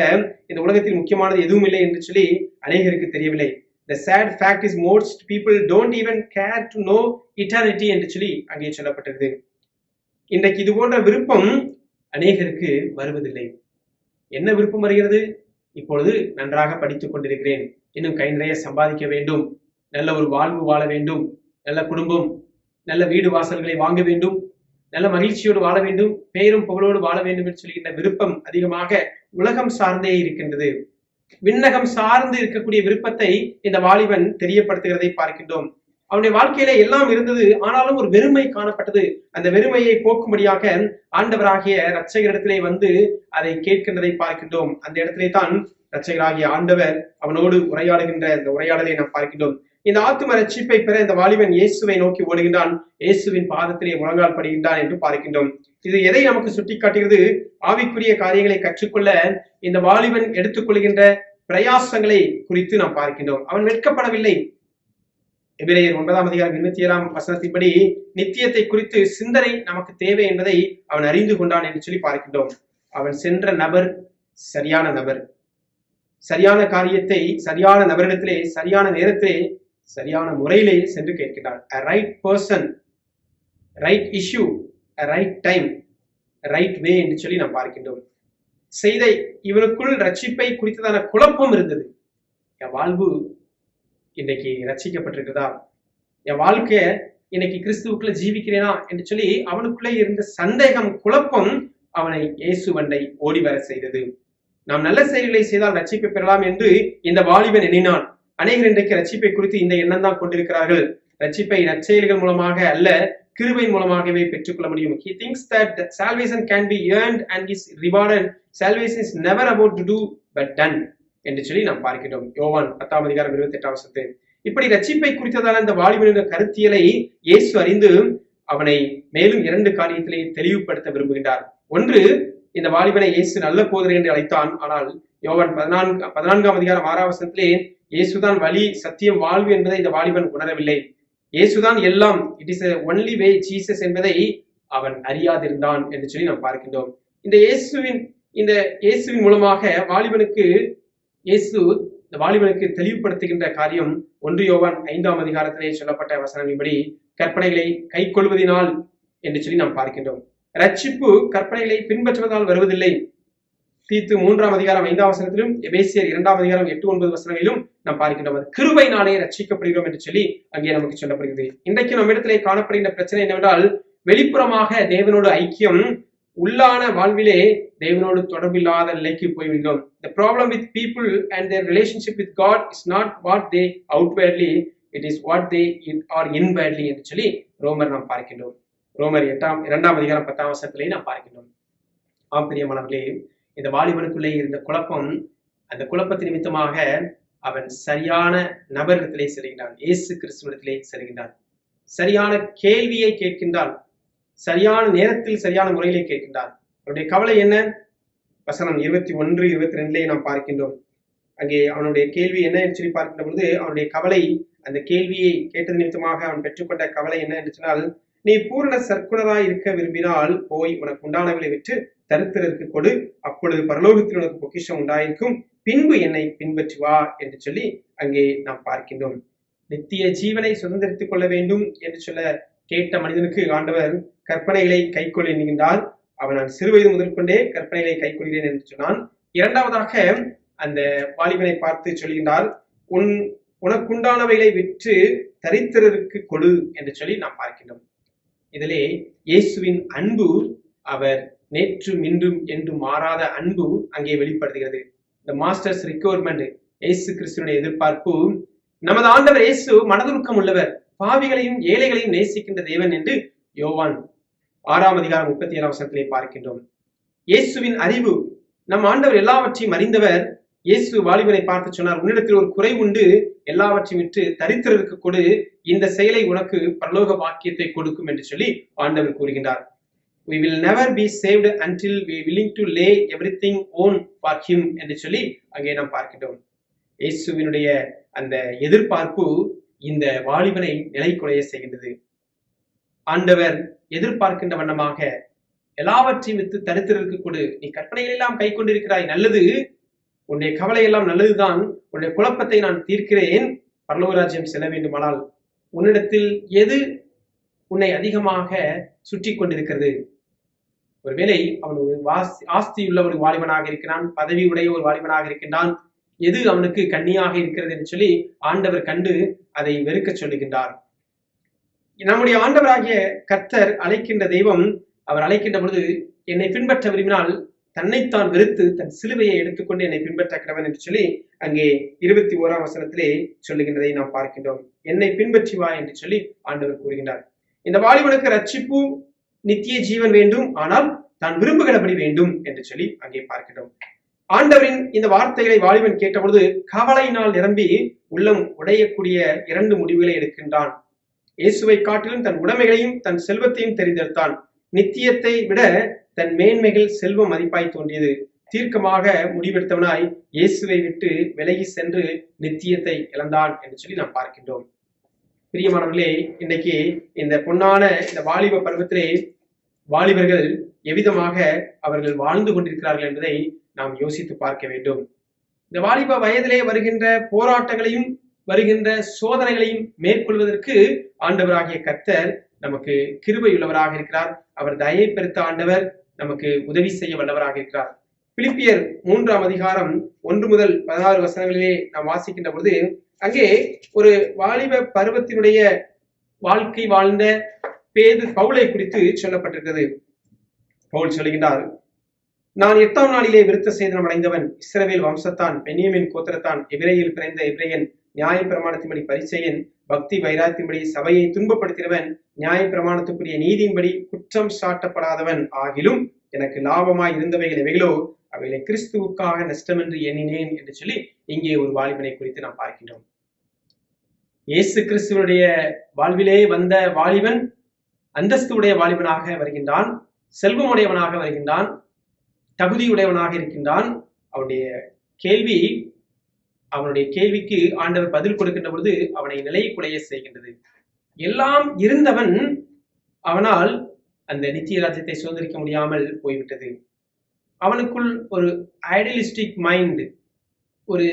இந்த உலகத்தில் முக்கியமானது எதுவும் இல்லை என்று சொல்லி அநேகருக்கு தெரியவில்லை. The sad fact is most people don't even care to know eternity என்று சொல்லி அங்கே சொல்லப்பட்டது. இன்றைக்கு இது போன்ற விருப்பம் அநேகருக்கு வருவதில்லை. என்ன விருப்பம் வருகிறது? இப்பொழுது நன்றாக படித்துக் கொண்டிருக்கிறேன், இன்னும் கை நிறைய சம்பாதிக்க வேண்டும், நல்ல ஒரு வாழ்வு வாழ வேண்டும், நல்ல குடும்பம், நல்ல வீடு வாசல்களை வாங்க வேண்டும், நல்ல மகிழ்ச்சியோடு வாழ வேண்டும், பெயரும் புகழோடு வாழ வேண்டும் என்று சொல்கின்ற விருப்பம் அதிகமாக உலகம் சார்ந்தே இருக்கின்றது. விண்ணகம் சார்ந்து இருக்கக்கூடிய விருப்பத்தை இந்த வாலிபன் தெரியப்படுத்துகிறதை பார்க்கின்றோம். அவனுடைய வாழ்க்கையில எல்லாம் இருந்தது, ஆனாலும் ஒரு வெறுமை காணப்பட்டது. அந்த வெறுமையை போக்கும்படியாக ஆண்டவராகிய இரட்சகரிடத்திலே வந்து அதை கேட்கின்றதை பார்க்கின்றோம். அந்த இடத்திலே தான் இரட்சகராகிய ஆண்டவர் அவனோடு உரையாடுகின்ற இந்த உரையாடலை நாம் பார்க்கின்றோம். இந்த ஆத்தும ரட்சிப்பை பெற இந்த வாலிபன் இயேசுவை நோக்கி ஓடுகின்றான், இயேசுவின் பாதத்திலே முழங்கால் படுகின்றான் என்று பார்க்கின்றோம். இது எதை நமக்கு சுட்டிக்காட்டுகிறது? ஆவிக்குரிய காரியங்களை கற்றுக்கொள்ள இந்த வாலிபன் எடுத்துக்கொள்கின்ற பிரயாசங்களை குறித்து நாம் பார்க்கின்றோம். அவன் வெட்கப்படவில்லை. எபிரேயர் 9:27 நித்தியத்தை குறித்து சிந்தனை நமக்கு தேவை என்பதை அவன் அறிந்து கொண்டான் என்று சொல்லி பார்க்கின்றோம். அவன் சென்ற நபர் சரியான நபர், சரியான காரியத்தை சரியான நபரிடத்திலே சரியான நேரத்திலே சரியான முறையிலே சென்று கேட்கிறார். a right person, right issue, a right time, right way என்று சொல்லி நாம் பார்க்கின்றோம். செய்த இவனுக்குள் ரட்சிப்பை குறித்ததான குழப்பம் இருந்தது. என் வாழ்வு இன்னைக்கு ரட்சிக்கப்பட்டிருக்கிறதா, என் வாழ்க்கை இன்னைக்கு கிறிஸ்துவுக்குள்ள ஜீவிக்கிறேனா என்று சொல்லி அவனுக்குள்ளே இருந்த சந்தேகம், குழப்பம் அவனை இயேசுவண்டை ஓடி வர செய்தது. நாம் நல்ல செயல்களை செய்தால் ரட்சிப்பை பெறலாம் என்று இந்த வாலிபன் எண்ணினான். அநேகர் இன்றைக்கு ரட்சிப்பை குறித்து இந்த எண்ணம் தான் கொண்டிருக்கிறார்கள். ரட்சிப்பை நற்செயல்கள் மூலமாக அல்ல, கிருபையின் மூலமாகவே பெற்றுக்கொள்ள முடியும். He thinks that salvation can be earned and is rewarded. Salvation is never about to do but done என்று சொல்லி நாம் பார்க்கிறோம். யோவான் 10:28. இப்படி ரட்சிப்பை குறித்ததான இந்த வாலிபனின் கருத்தியலை இயேசு அறிந்து அவனை மேலும் 2 காரியத்திலே தெளிவுபடுத்த விரும்புகின்றார். ஒன்று, இந்த வாலிபனை இயேசு நல்ல போதகர் என்று அழைத்தான். ஆனால் யோவான் 14:6 இயேசுதான் வழி, சத்தியம், வாழ்வு என்பதை இந்த வாலிபன் உணரவில்லை. இயேசுதான் எல்லாம், it is only way Jesus என்பதை அவன் அறியாதிருந்தான் என்று சொல்லி நாம் பார்க்கின்றோம். இந்த இயேசுவின் மூலமாக இந்த வாலிபனுக்கு தெளிவுபடுத்துகின்ற காரியம் 1 யோவான் 5 சொல்லப்பட்ட வசனங்களின்படி கற்பனைகளை கை கொள்வதனால் என்று சொல்லி நாம் பார்க்கின்றோம். ரட்சிப்பு கற்பனைகளை பின்பற்றுவதால் வருவதில்லை. தீத்து 3:5 எபேசியர் 2:8-9 நாம் பார்க்கின்றோம். கிருபையினாலே ரட்சிக்கப்படுகிறோம் என்று சொல்லி அங்கே நமக்கு சொல்லப்படுகிறது. இன்றைக்கு நம்ம இடத்திலே காணப்படுகின்ற பிரச்சனை என்னவென்றால், வெளிப்புறமாக தேவனோடு ஐக்கியம், உள்ளான வாழ்விலே தேவனோடு தொடர்பில்லாத நிலைக்கு போய்விடுகிறோம். The problem with people and their relationship with God is not what they outwardly, it is what they are inwardly என்று சொல்லி ரோமர் நாம் பார்க்கின்றோம். ரோமர் 2:10 நாம் பார்க்கின்றோம். ஆம் பிரியமானவர்களே, இந்த வாலிபனுக்குள்ளே இருந்த குழப்பம், அந்த குழப்பத்தின் நிமித்தமாக அவன் சரியான நபரிடத்திலே செல்கின்றான், இயேசு கிறிஸ்துவிடத்திலே செல்கின்றான். சரியான கேள்வியை கேட்கின்றான், சரியான நேரத்தில் சரியான முறையிலே கேட்கின்றான். அவனுடைய கவலை என்ன? வசனம் 21-22 நாம் பார்க்கின்றோம். அங்கே அவனுடைய கேள்வி என்ன என்று சொல்லி பார்க்கின்ற பொழுது, அவனுடைய கவலை, அந்த கேள்வியை கேட்டது நிமித்தமாக அவன் பெற்றுக்கொண்ட கவலை என்ன என்று சொன்னால், நீ பூரண சற்குணராய் இருக்க விரும்பினால் போய் உனக்கு உண்டானவர்களை விற்று தரித்திரருக்கு கொடு, அப்பொழுது பரலோகத்தில் உனக்கு பொக்கிஷம் உண்டாயிருக்கும், பின்பு என்னை பின்பற்றி வா என்று சொல்லி அங்கே நாம் பார்க்கின்றோம். நித்திய ஜீவனை சுதந்திரித்துக் கொள்ள வேண்டும் என்று சொல்ல கேட்ட மனிதனுக்கு ஆண்டவர் கற்பனைகளை கைக்கொள் என்கின்றார். அவன் நான் சிறுவயது முதல் கொண்டே கற்பனைகளை கைக்கொள்கிறேன் என்று சொன்னான். இரண்டாவதாக அந்த வாலிபனை பார்த்து சொல்கின்றார், உனக்குண்டானவைகளை விற்று தரித்திரருக்கு கொடு என்று சொல்லி நாம் பார்க்கின்றோம். இதிலே இயேசுவின் அன்பு, அவர் நேற்று இன்றும் என்று மாறாத அன்பு அங்கே வெளிப்படுத்துகிறது. இந்த மாஸ்டர்ஸ் ரிக்வயர்மெண்ட், இயேசு கிறிஸ்துவினுடைய எதிர்பார்ப்பு, நமது ஆண்டவர் இயேசு மனதுருக்கம் உள்ளவர், பாவிகளையும் ஏழைகளையும் நேசிக்கின்ற தேவன் என்று யோவான் 6:37 பார்க்கின்றோம். இயேசுவின் அறிவு, நம் ஆண்டவர் எல்லாவற்றையும் அறிந்தவர். இயேசு வாலிபனை பார்த்து சொன்னார், உன்னிடத்தில் ஒரு குறை உண்டு, எல்லாவற்றையும் விட்டு தரித்திரருக்கு கொடு, இந்த செயலை உனக்கு பரலோக வாக்கியத்தை கொடுக்கும் என்று சொல்லி ஆண்டவர் கூறுகின்றார். We will never be saved until we are willing to lay everything on for him என்று சொல்லி அங்கே நாம் பார்க்கின்றோம். இயேசுவினுடைய அந்த எதிர்பார்ப்பு இந்த வாலிபனை நிலைக்குலைய செய்கின்றது. ஆண்டவர் எதிர்பார்க்கின்ற வண்ணமாக எல்லாவற்றையும் வித்து தரித்திரருக்கு கொடு, நீ கற்பனைகள் எல்லாம் கை கொண்டிருக்கிறாய், நல்லது, உன்னுடைய கவலை எல்லாம் நல்லதுதான், உன்னுடைய குழப்பத்தை நான் தீர்க்கிறேன், பரலோகராஜ்யம் செல்ல வேண்டுமானால் உன்னிடத்தில் எது உன்னை அதிகமாக சுற்றி கொண்டிருக்கிறது? ஒருவேளை அவன் ஒரு ஆஸ்தியுள்ள ஒரு வாலிபனாக இருக்கிறான், பதவி உடைய ஒரு வாலிபனாக இருக்கின்றான், எது அவனுக்கு கண்ணியாக இருக்கிறது என்று சொல்லி ஆண்டவர் கண்டு அதை வெறுக்க சொல்லுகின்றார். நம்முடைய ஆண்டவராகிய கர்த்தர் அழைக்கின்ற தெய்வம், அவர் அழைக்கின்ற பொழுது என்னை பின்பற்ற விரும்பினால் தன்னைத்தான் வெறுத்து தன் சிலுவையை எடுத்துக்கொண்டு என்னை பின்பற்ற கடவன் என்று சொல்லி அங்கே 21ஆம் வசனத்திலே சொல்லுகின்றதை நாம் பார்க்கின்றோம். என்னை பின்பற்றி வா என்று சொல்லி ஆண்டவர் கூறுகின்றார். இந்த வாலிபனுக்கு ரட்சிப்பு நித்திய ஜீவன் வேண்டும், ஆனால் தான் விரும்புகிறபடி வேண்டும் என்று சொல்லி அங்கே பார்க்கின்றோம். ஆண்டவரின் இந்த வார்த்தைகளை வாலிபன் கேட்டபொழுது கவலையினால் நிரம்பி உள்ளம் உடையக்கூடிய 2 முடிவுகளை எடுக்கின்றான். இயேசுவை காட்டிலும் தன் உடைமைகளையும் தன் செல்வத்தையும் தெரிந்தெடுத்தான். நித்தியத்தை விட தன் மேன்மைகள் செல்வம் மதிப்பாய் தோன்றியது. தீர்க்கமாக முடிவெடுத்தவனாய் இயேசுவை விட்டு விலகி சென்று நித்தியத்தை இழந்தான் என்று சொல்லி நாம் பார்க்கின்றோம். பிரியமானவர்களே, இன்னைக்கு இந்த பொன்னான இந்த வாலிப பருவத்திலே வாலிபர்கள் எவ்விதமாக அவர்கள் வாழ்ந்து கொண்டிருக்கிறார்கள் என்பதை நாம் யோசித்து பார்க்க வேண்டும். இந்த வாலிப வயதிலே வருகின்ற போராட்டங்களையும் வருகின்ற சோதனைகளையும் மேற்கொள்வதற்கு ஆண்டவராகிய கர்த்தர் நமக்கு கிருபையுள்ளவராக இருக்கிறார். அவர் தயை பெருத்த ஆண்டவர், நமக்கு உதவி செய்ய வல்லவராக இருக்கிறார். பிலிப்பியர் 3ஆம் அதிகாரம் 1 முதல் 16 வசனங்களிலே நாம் வாசிக்கின்ற பொழுது அங்கே ஒரு வாலிப பருவத்தினுடைய வாழ்க்கை வாழ்ந்த பவுலை குறித்து சொல்லப்பட்டிருக்கிறது. பவுல் சொல்லுகின்றார், நான் 8ஆம் நாளிலே விருத்த சேதனம் அடைந்தவன், இஸ்ரவேல் வம்சத்தான், பென்யமீன் கோத்திரத்தான், எபிரேயில் பிறந்த எபிரேயன், நியாய பிரமாணத்தின்படி பரிசேயன், பக்தி வைராத்தின்படி சபையை துன்பப்படுத்தினவன், நியாய பிரமாணத்துக்குரிய நீதியின்படி குற்றம் சாட்டப்படாதவன் ஆகிலும் எனக்கு லாபமாய் இருந்தவைகள் எவைகளோ அவைகளை கிறிஸ்துவுக்காக நஷ்டம் என்று எண்ணினேன் என்று சொல்லி இங்கே ஒரு வாலிபனை குறித்து நாம் பார்க்கின்றோம். இயேசு கிறிஸ்துவனுடைய வாழ்விலே வந்த வாலிபன் அந்தஸ்து உடைய வாலிபனாக வருகின்றான், செல்வமுடையவனாக வருகின்றான், தகுதியுடையவனாக இருக்கின்றான். அவனுடைய கேள்விக்கு ஆண்டவர் பதில் கொடுக்கின்ற பொழுது அவனை நிலைக்குலைய செய்கின்றது. எல்லாம் இருந்தவன் அவனால் அந்த நித்திய ராஜ்யத்தை சுதந்திரிக்க முடியாமல் போய்விட்டது. அவனுக்குள் ஒரு ஐடியலிஸ்டிக் மைண்ட், ஒரு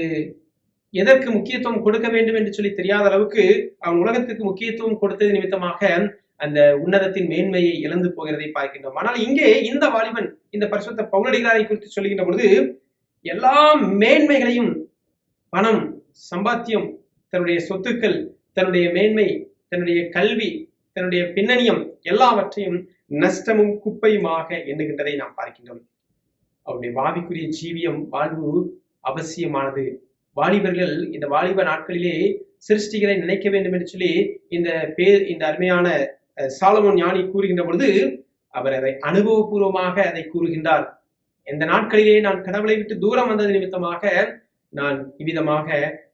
எதற்கு முக்கியத்துவம் கொடுக்க வேண்டும் என்று சொல்லி தெரியாத அளவுக்கு அவன் உலகத்துக்கு முக்கியத்துவம் கொடுத்தது நிமித்தமாக அந்த உன்னதத்தின் மேன்மையை இழந்து போகிறதை பார்க்கின்றோம். ஆனால் இங்கே இந்த வாலிபன் இந்த பரிசுத்த பவுலடிகளாரை குறித்து சொல்லுகின்ற பொழுது எல்லா மேன்மைகளையும், பணம், சம்பாத்தியம், தன்னுடைய சொத்துக்கள், தன்னுடைய மேன்மை, தன்னுடைய கல்வி, தன்னுடைய பின்னணியம் எல்லாவற்றையும் நஷ்டமும் குப்பையுமாக எண்ணுகின்றதை நாம் பார்க்கின்றோம். அவருடைய வாவிக்குரிய ஜீவியம், வாழ்வு அவசியமானது. வாலிபர்கள் இந்த வாலிப நாட்களிலே சிருஷ்டிகளை நினைக்க வேண்டும் என்று சொல்லி இந்த அருமையான சாலமோன் ஞானி கூறுகின்ற பொழுது அவர் அதை அனுபவபூர்வமாக அதை கூறுகின்றார். இந்த நாட்களிலே நான் கடவுளை விட்டு தூரம் வந்தது நிமித்தமாக நான் இவ்விதமாக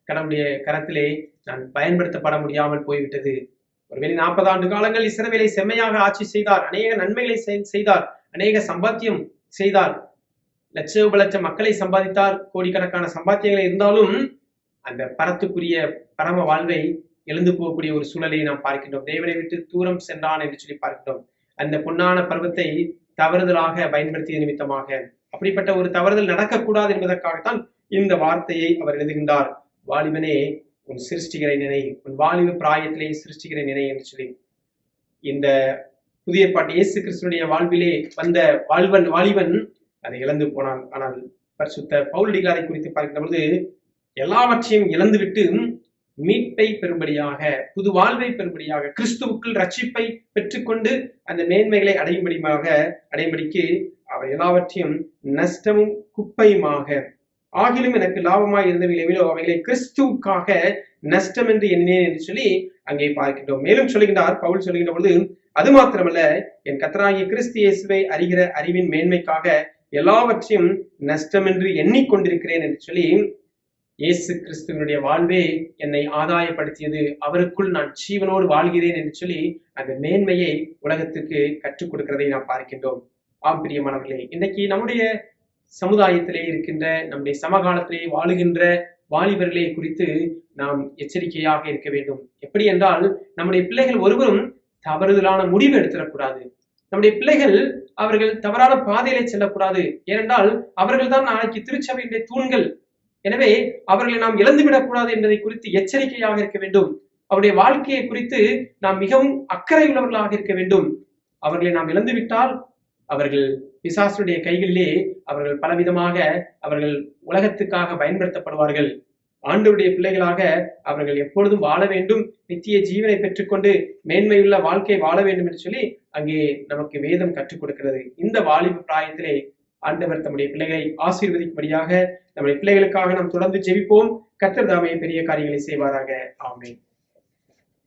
கடவுளுடைய கரத்திலே நான் பயன்படுத்தப்பட முடியாமல் போய்விட்டது. ஒருவேளை 40 ஆண்டு காலங்கள் இஸ்ரவேலை செம்மையாக ஆட்சி செய்தார், அநேக நன்மைகளை செய்தார், அநேக சம்பாத்தியம் செய்தார், லட்ச மக்களை சம்பாதித்தார், கோடிக்கணக்கான சம்பாத்தியங்கள் இருந்தாலும் அந்த பரத்துக்குரிய பரம வாழ்வை எழுந்து போகக்கூடிய ஒரு சூழலை நாம் பார்க்கின்றோம். தேவனை விட்டு தூரம் சென்றான் என்று சொல்லி பார்க்கின்றோம். அந்த பொன்னான பருவத்தை தவறுதலாக பயன்படுத்திய நிமித்தமாக, அப்படிப்பட்ட ஒரு தவறுதல் நடக்கக்கூடாது என்பதற்காகத்தான் இந்த வார்த்தையை அவர் எழுதுகின்றார். வாலிபனே, உன் சிருஷ்டிகரை நினை, உன் வாலிப பிராயத்திலே சிருஷ்டிகரை நினை என்று சொல்லி இந்த புதிய ஏற்பாட்டு இயேசு கிறிஸ்துவினுடைய வாழ்விலே வந்த வாலிபன் அதை இழந்து போனான். ஆனால் பரிசுத்த பவுலடிகளாரை குறித்து பார்க்கின்ற பொழுது எல்லாவற்றையும் இழந்துவிட்டு மீட்பை பெறும்படியாக, புது வாழ்வை பெறும்படியாக, கிறிஸ்துவுக்குள் ரட்சிப்பை பெற்றுக்கொண்டு அந்த மேன்மைகளை அடையும்படிக்கு அவர் எல்லாவற்றையும் நஷ்டமும் குப்பையுமாக ஆகிலும் எனக்கு லாபமாய் இருந்தவைகளோ அவைகளை கிறிஸ்துவுக்காக நஷ்டம் என்று எண்ணினேன் என்று சொல்லி அங்கே பார்க்கின்றோம். மேலும் சொல்லுகின்றார் பவுல் சொல்லுகின்ற பொழுது, அது மாத்திரமல்ல, என் கர்த்தராகிய கிறிஸ்து இயேசுவை அறிகிற அறிவின் மேன்மைக்காக எல்லாவற்றையும் நஷ்டம் என்று எண்ணிக்கொண்டிருக்கிறேன் என்று சொல்லி இயேசு கிறிஸ்துவனுடைய வாழ்வே என்னை ஆதாயப்படுத்தியது, அவருக்குள் நான் ஜீவனோடு வாழ்கிறேன் என்று சொல்லி அந்த மேன்மையை உலகத்துக்கு கற்றுக் கொடுக்கிறதை நாம் பார்க்கின்றோம். ஆம் பிரியமானவர்களே, இன்றைக்கு நம்முடைய சமுதாயத்திலே இருக்கின்ற, நம்முடைய சமகாலத்திலே வாழுகின்ற வாலிபர்களை குறித்து நாம் எச்சரிக்கையாக இருக்க வேண்டும். எப்படி என்றால், நம்முடைய பிள்ளைகள் ஒருவரும் தவறுதலான முடிவு எடுத்துடக்கூடாது. நம்முடைய பிள்ளைகள் அவர்கள் தவறான பாதையிலே செல்லக்கூடாது. ஏனென்றால் அவர்கள் தான் நாளைக்கு திருச்சபையினுடைய தூண்கள். எனவே அவர்களை நாம் இழந்துவிடக் கூடாது என்பதை குறித்து எச்சரிக்கையாக இருக்க வேண்டும். அவருடைய வாழ்க்கையை குறித்து நாம் மிகவும் அக்கறை உள்ளவர்களாக இருக்க வேண்டும். அவர்களை நாம் இழந்துவிட்டால் அவர்கள் பிசாசுடைய கைகளிலே அவர்கள் பலவிதமாக அவர்கள் உலகத்துக்காக பயன்படுத்தப்படுவார்கள். ஆண்டவருடைய பிள்ளைகளாக அவர்கள் எப்பொழுதும் வாழ வேண்டும், நித்திய ஜீவனை பெற்றுக்கொண்டு மேன்மையுள்ள வாழ்க்கை வாழ வேண்டும் என்று சொல்லி அங்கே நமக்கு வேதம் கற்றுக் கொடுக்கிறது. இந்த வாலிப பிராயத்திலே ஆண்டவர் தம்முடைய பிள்ளைகளை ஆசீர்வதிக்கும்படியாக நம்முடைய பிள்ளைகளுக்காக நாம் தொடர்ந்து ஜெபிப்போம். கர்த்தர் தாமே பெரிய காரியங்களை செய்வாராக. ஆமென்.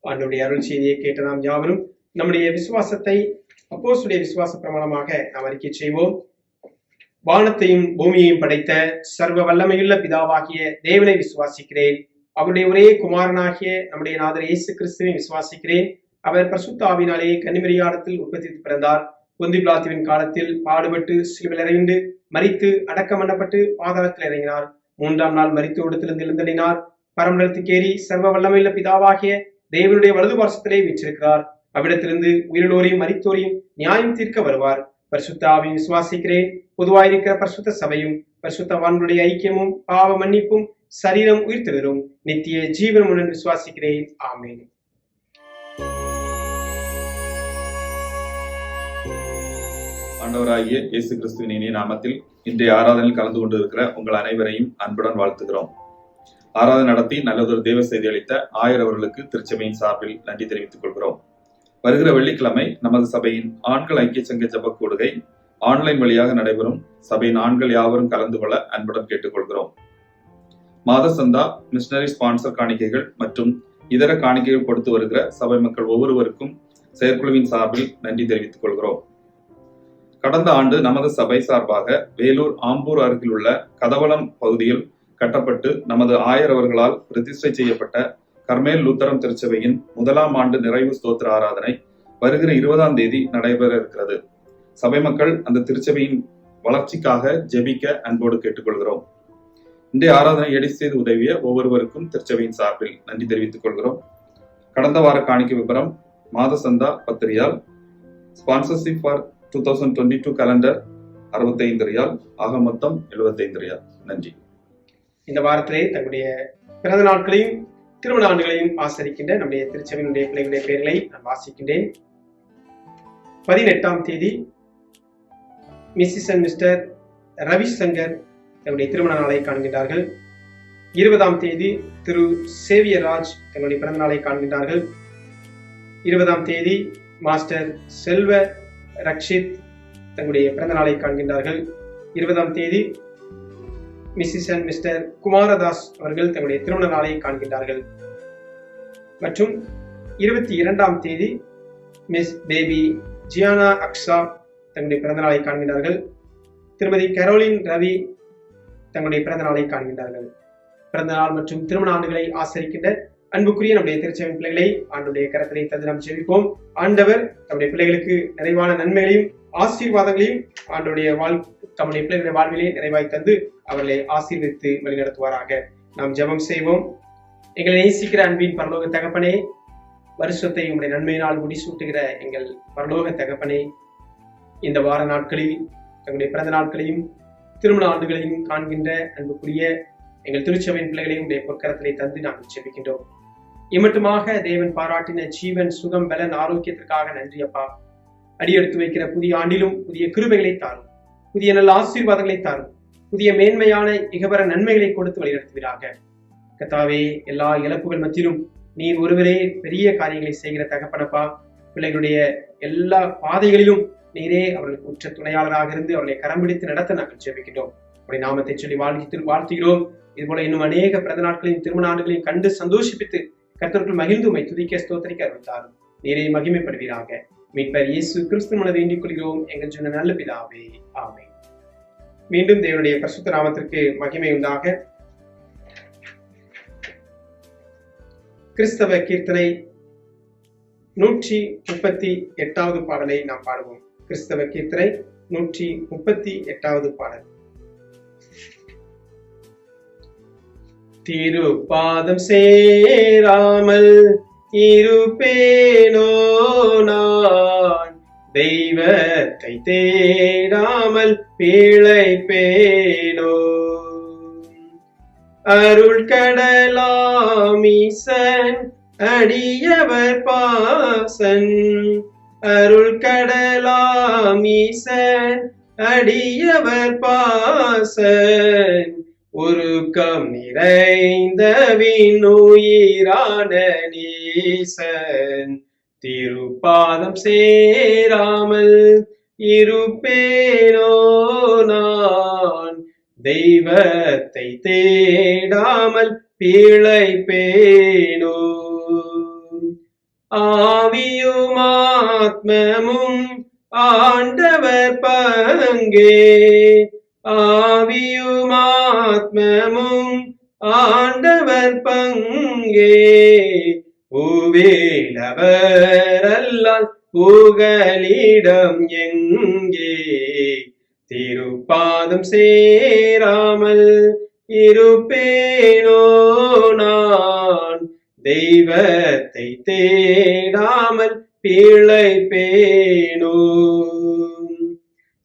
ஆண்டவருடைய அருள் செய்தியை கேட்ட நாம் யாவரும் நம்முடைய விசுவாசத்தை அப்போஸ்தலருடைய விசுவாச பிரமாணமாக நாம் அறிக்கை செய்வோம். வானத்தையும் பூமியையும் படைத்த சர்வ வல்லமையுள்ள பிதாவாகிய தேவனை விசுவாசிக்கிறேன். அவருடைய ஒரே குமாரனாகிய நம்முடைய நாதர் இயேசு கிறிஸ்துவை விசுவாசிக்கிறேன். அவர் பரிசுத்த ஆவியினாலே கன்னிமரியாடத்தில் உற்பத்தி பிறந்தார். பொந்தி பிலாத்துவின் காலத்தில் பாடுபட்டு சிலுவையில் அறையுண்டு மரித்து அடக்கம் பண்ணப்பட்டு பாதாளத்தில் இறங்கினார். 3ஆம் நாள் மரித்து இடத்திலிருந்து எழுந்தளினார். பரமண்டலத்துக்கேறி சர்வ வல்லமையுள்ள பிதாவாகிய தேவனுடைய வலது பார்சத்திலே வீற்றிருக்கிறார். அவ்விடத்திலிருந்து உயிரிழோரையும் மரித்தோரையும் நியாயம் தீர்க்க வருவார். பரிசுத்த ஆவியை விசுவாசிக்கிறேன். பொதுவாயிருக்கிற பரிசுத்த சபையும் பரிசுத்தவான்களுடைய ஐக்கியமும் பாவ மன்னிப்பும் சரீரம் உயிர்த்தெழும் நித்திய ஜீவனுடன் விசுவாசிக்கிறேன். ஆமென். ஆண்டவராகிய இயேசு கிறிஸ்துவின் இனிய நாமத்தில் இன்றைய ஆராதனையில் கலந்து கொண்டிருக்கிற உங்கள் அனைவரையும் அன்புடன் வாழ்த்துகிறோம். ஆராதனை நடத்தி நல்லதொரு தேவ செய்தி அளித்த ஆயர் அவர்களுக்கு திருச்சபையின் சார்பில் நன்றி தெரிவித்துக் கொள்கிறோம். வருகிற வெள்ளிக்கிழமை நமது சபையின் ஆண்கள் ஐக்கிய சங்க ஜெப கூடுகை ஆன்லைன் வழியாக நடைபெறும். சபையின் ஆண்கள் யாவரும் கலந்து கொள்ள அன்புடன் கேட்டுக்கொள்கிறோம். மாத சந்தா, மிஷனரி ஸ்பான்சர் காணிக்கைகள் மற்றும் இதர காணிக்கைகள் கொடுத்து வருகிற சபை மக்கள் ஒவ்வொருவருக்கும் செயற்குழுவின் சார்பில் நன்றி தெரிவித்துக் கொள்கிறோம். கடந்த ஆண்டு நமது சபை சார்பாக வேலூர் ஆம்பூர் அருகில் உள்ள கதவளம் பகுதியில் கட்டப்பட்டு நமது ஆயர் அவர்களால் பிரதிஷ்டை செய்யப்பட்ட கர்மேல் லூத்தரம் திருச்சபையின் 1ஆம் ஆண்டு நிறைவு ஸ்தோத்திர ஆராதனை வருகிற 20ஆம் தேதி நடைபெற இருக்கிறது. சபை மக்கள் அந்த திருச்சபையின் வளர்ச்சிக்காக ஜெபிக்க அன்போடு கேட்டுக்கொள்கிறோம். இன்றைய ஆராதனை எடிட் செய்து உதவிய ஒவ்வொருவருக்கும் திருச்சபையின் சார்பில் நன்றி தெரிவித்துக் கொள்கிறோம். கடந்த வார காணிக்கை விபரம் மாத சந்தா 10 ரியால், ஸ்பான்சர்ஷிப் ஃபார் 2022 கலண்டர் 65 ரியால், ஆக மொத்தம் 75 ரியால். நன்றி. இந்த வாரத்திலே தங்களுடைய பிறந்த நாட்களையும் திருமண ஆண்டுகளையும் ஆசரிக்கின்ற நம்முடைய திருச்சபையினுடைய பிள்ளைகளுடைய பெயர்களை நான் வாசிக்கின்றேன். 18ஆம் தேதி மிஸ்ஸஸ் அண்ட் மிஸ்டர் ரவிசங்கர் தங்களுடைய திருமண நாளை காண்கின்றார்கள். 20ஆம் தேதி திரு சேவியராஜ் தங்களுடைய பிறந்த நாளை காண்கின்றார்கள். 20ஆம் தேதி மாஸ்டர் செல்வ ரக்ஷித் தங்களுடைய பிறந்த நாளை காண்கின்றார்கள். 20ஆம் தேதி மிஸ்ஸஸ் அண்ட் மிஸ்டர் குமாரதாஸ் அவர்கள் தங்களுடைய திருமண நாளை காண்கின்றார்கள். மற்றும் 22ஆம் தேதி மிஸ் பேபி ஜியானா அக்ஷா தங்களுடைய பிறந்த நாளை காண்கின்றார்கள். திருமதி கரோலின் ரவி தங்களுடைய பிறந்த நாளை காண்கின்றார்கள். பிறந்த நாள் மற்றும் திருமண ஆண்டுகளை ஆசரிக்கின்ற அன்புக்குரிய நம்முடைய திருச்சபை பிள்ளைகளை ஆண்டுடைய கரத்திலே தந்து நாம் ஜெபிப்போம். ஆண்டவர் நம்முடைய பிள்ளைகளுக்கு நிறைவான நன்மைகளையும் ஆசீர்வாதங்களையும் ஆண்டுடைய தம்முடைய பிள்ளைகளுடைய வாழ்விலே நிறைவாய் தந்து அவர்களை ஆசீர்வதித்து வழிநடத்துவாராக. நாம் ஜெபம் செய்வோம். எங்களை நேசிக்கிற அன்பின் பரலோக தகப்பனே, வருஷத்தை உங்களுடைய நன்மையினால் முடிசூட்டுகிற எங்கள் பரலோக தகப்பனே, இந்த வார நாட்களில் தங்களுடைய பிறந்த நாட்களையும் திருமண ஆண்டுகளையும் காண்கின்ற அன்புக்குரிய எங்கள் திருச்சபையின் பிள்ளைகளையும் உடைய பொற்கரத்திலே தந்து நாங்கள் ஜெபிக்கின்றோம். இம்மட்டுமாக தேவன் பாராட்டின ஜீவன், சுகம், பலன், ஆரோக்கியத்திற்காக நன்றி அப்பா. அடியெடுத்து வைக்கிற புதிய ஆண்டிலும் புதிய கிருபைகளை தாரும், புதிய நல்ல ஆசீர்வாதங்களை தாரும், புதிய மேன்மையான இகவர நன்மைகளை கொடுத்து வழிநடத்துவீராக. கர்த்தாவே, எல்லா இழப்புகள் மத்தியிலும் நீர் ஒருவரே பெரிய காரியங்களை செய்கிற தகப்பனப்பா. பிள்ளைகளுடைய எல்லா பாதைகளிலும் நீரே அவர்களுக்கு உற்ற துணையாளராக இருந்து அவர்களை கரம் பிடித்து நடத்த நாங்கள் ஜெபிக்கின்றோம். உடைய நாமத்தை சொல்லி வாழ்த்துகிறோம். இதுபோல இன்னும் அநேக பிறந்த நாட்களையும் திருமண ஆண்டுகளையும் கண்டு சந்தோஷிப்பித்து கர்த்தருக்குள் மகிழ்ந்து உம்மை துதிக்க ஸ்தோத்திரிக்க அருள்தாரும். நீரே மகிமைப்படுவீராக. மீட்பர் இயேசு கிறிஸ்து மனதை வேண்டிக் கொள்கிறோம் எங்கள் சொன்ன நல்ல பிதாவே. ஆமென். மீண்டும் தேவனுடைய பரிசுத்த நாமத்திற்கு மகிமை உண்டாக. கிறிஸ்தவ கீர்த்தனை 138வது பாடலை நாம் பாடுவோம். கிறிஸ்தவ கீர்த்தனை 138வது பாடல். திருப்பாதம் சேராமல் இருப்பேனோ நான், தெய்வத்தை தேடாமல் பிழைப்பேனோ. அருள் கடலாமீசன் அடியவர் பாசன், அருள் கடலாம் ஈசன் அடியவர் பாசன் உருக்கம் நிறைந்த விண்ணுயிரான நீசன் திருப்பாதம் சேராமல் இருப்பேனோ நான் தெய்வத்தை தேடாமல் பிழைப்பேனோ ஆவியும் ஆத்மமும் ஆண்டவர் பங்கே ஆவியும் ஆத்மமும் ஆண்டவர் பங்கே பூவேலவர் அல்லால் புகலிடம் எங்கே திருப்பாதம் சேராமல் இருப்பேனோ நான் தெய்வத்தை தேடாமல் பிழைப்பேனோ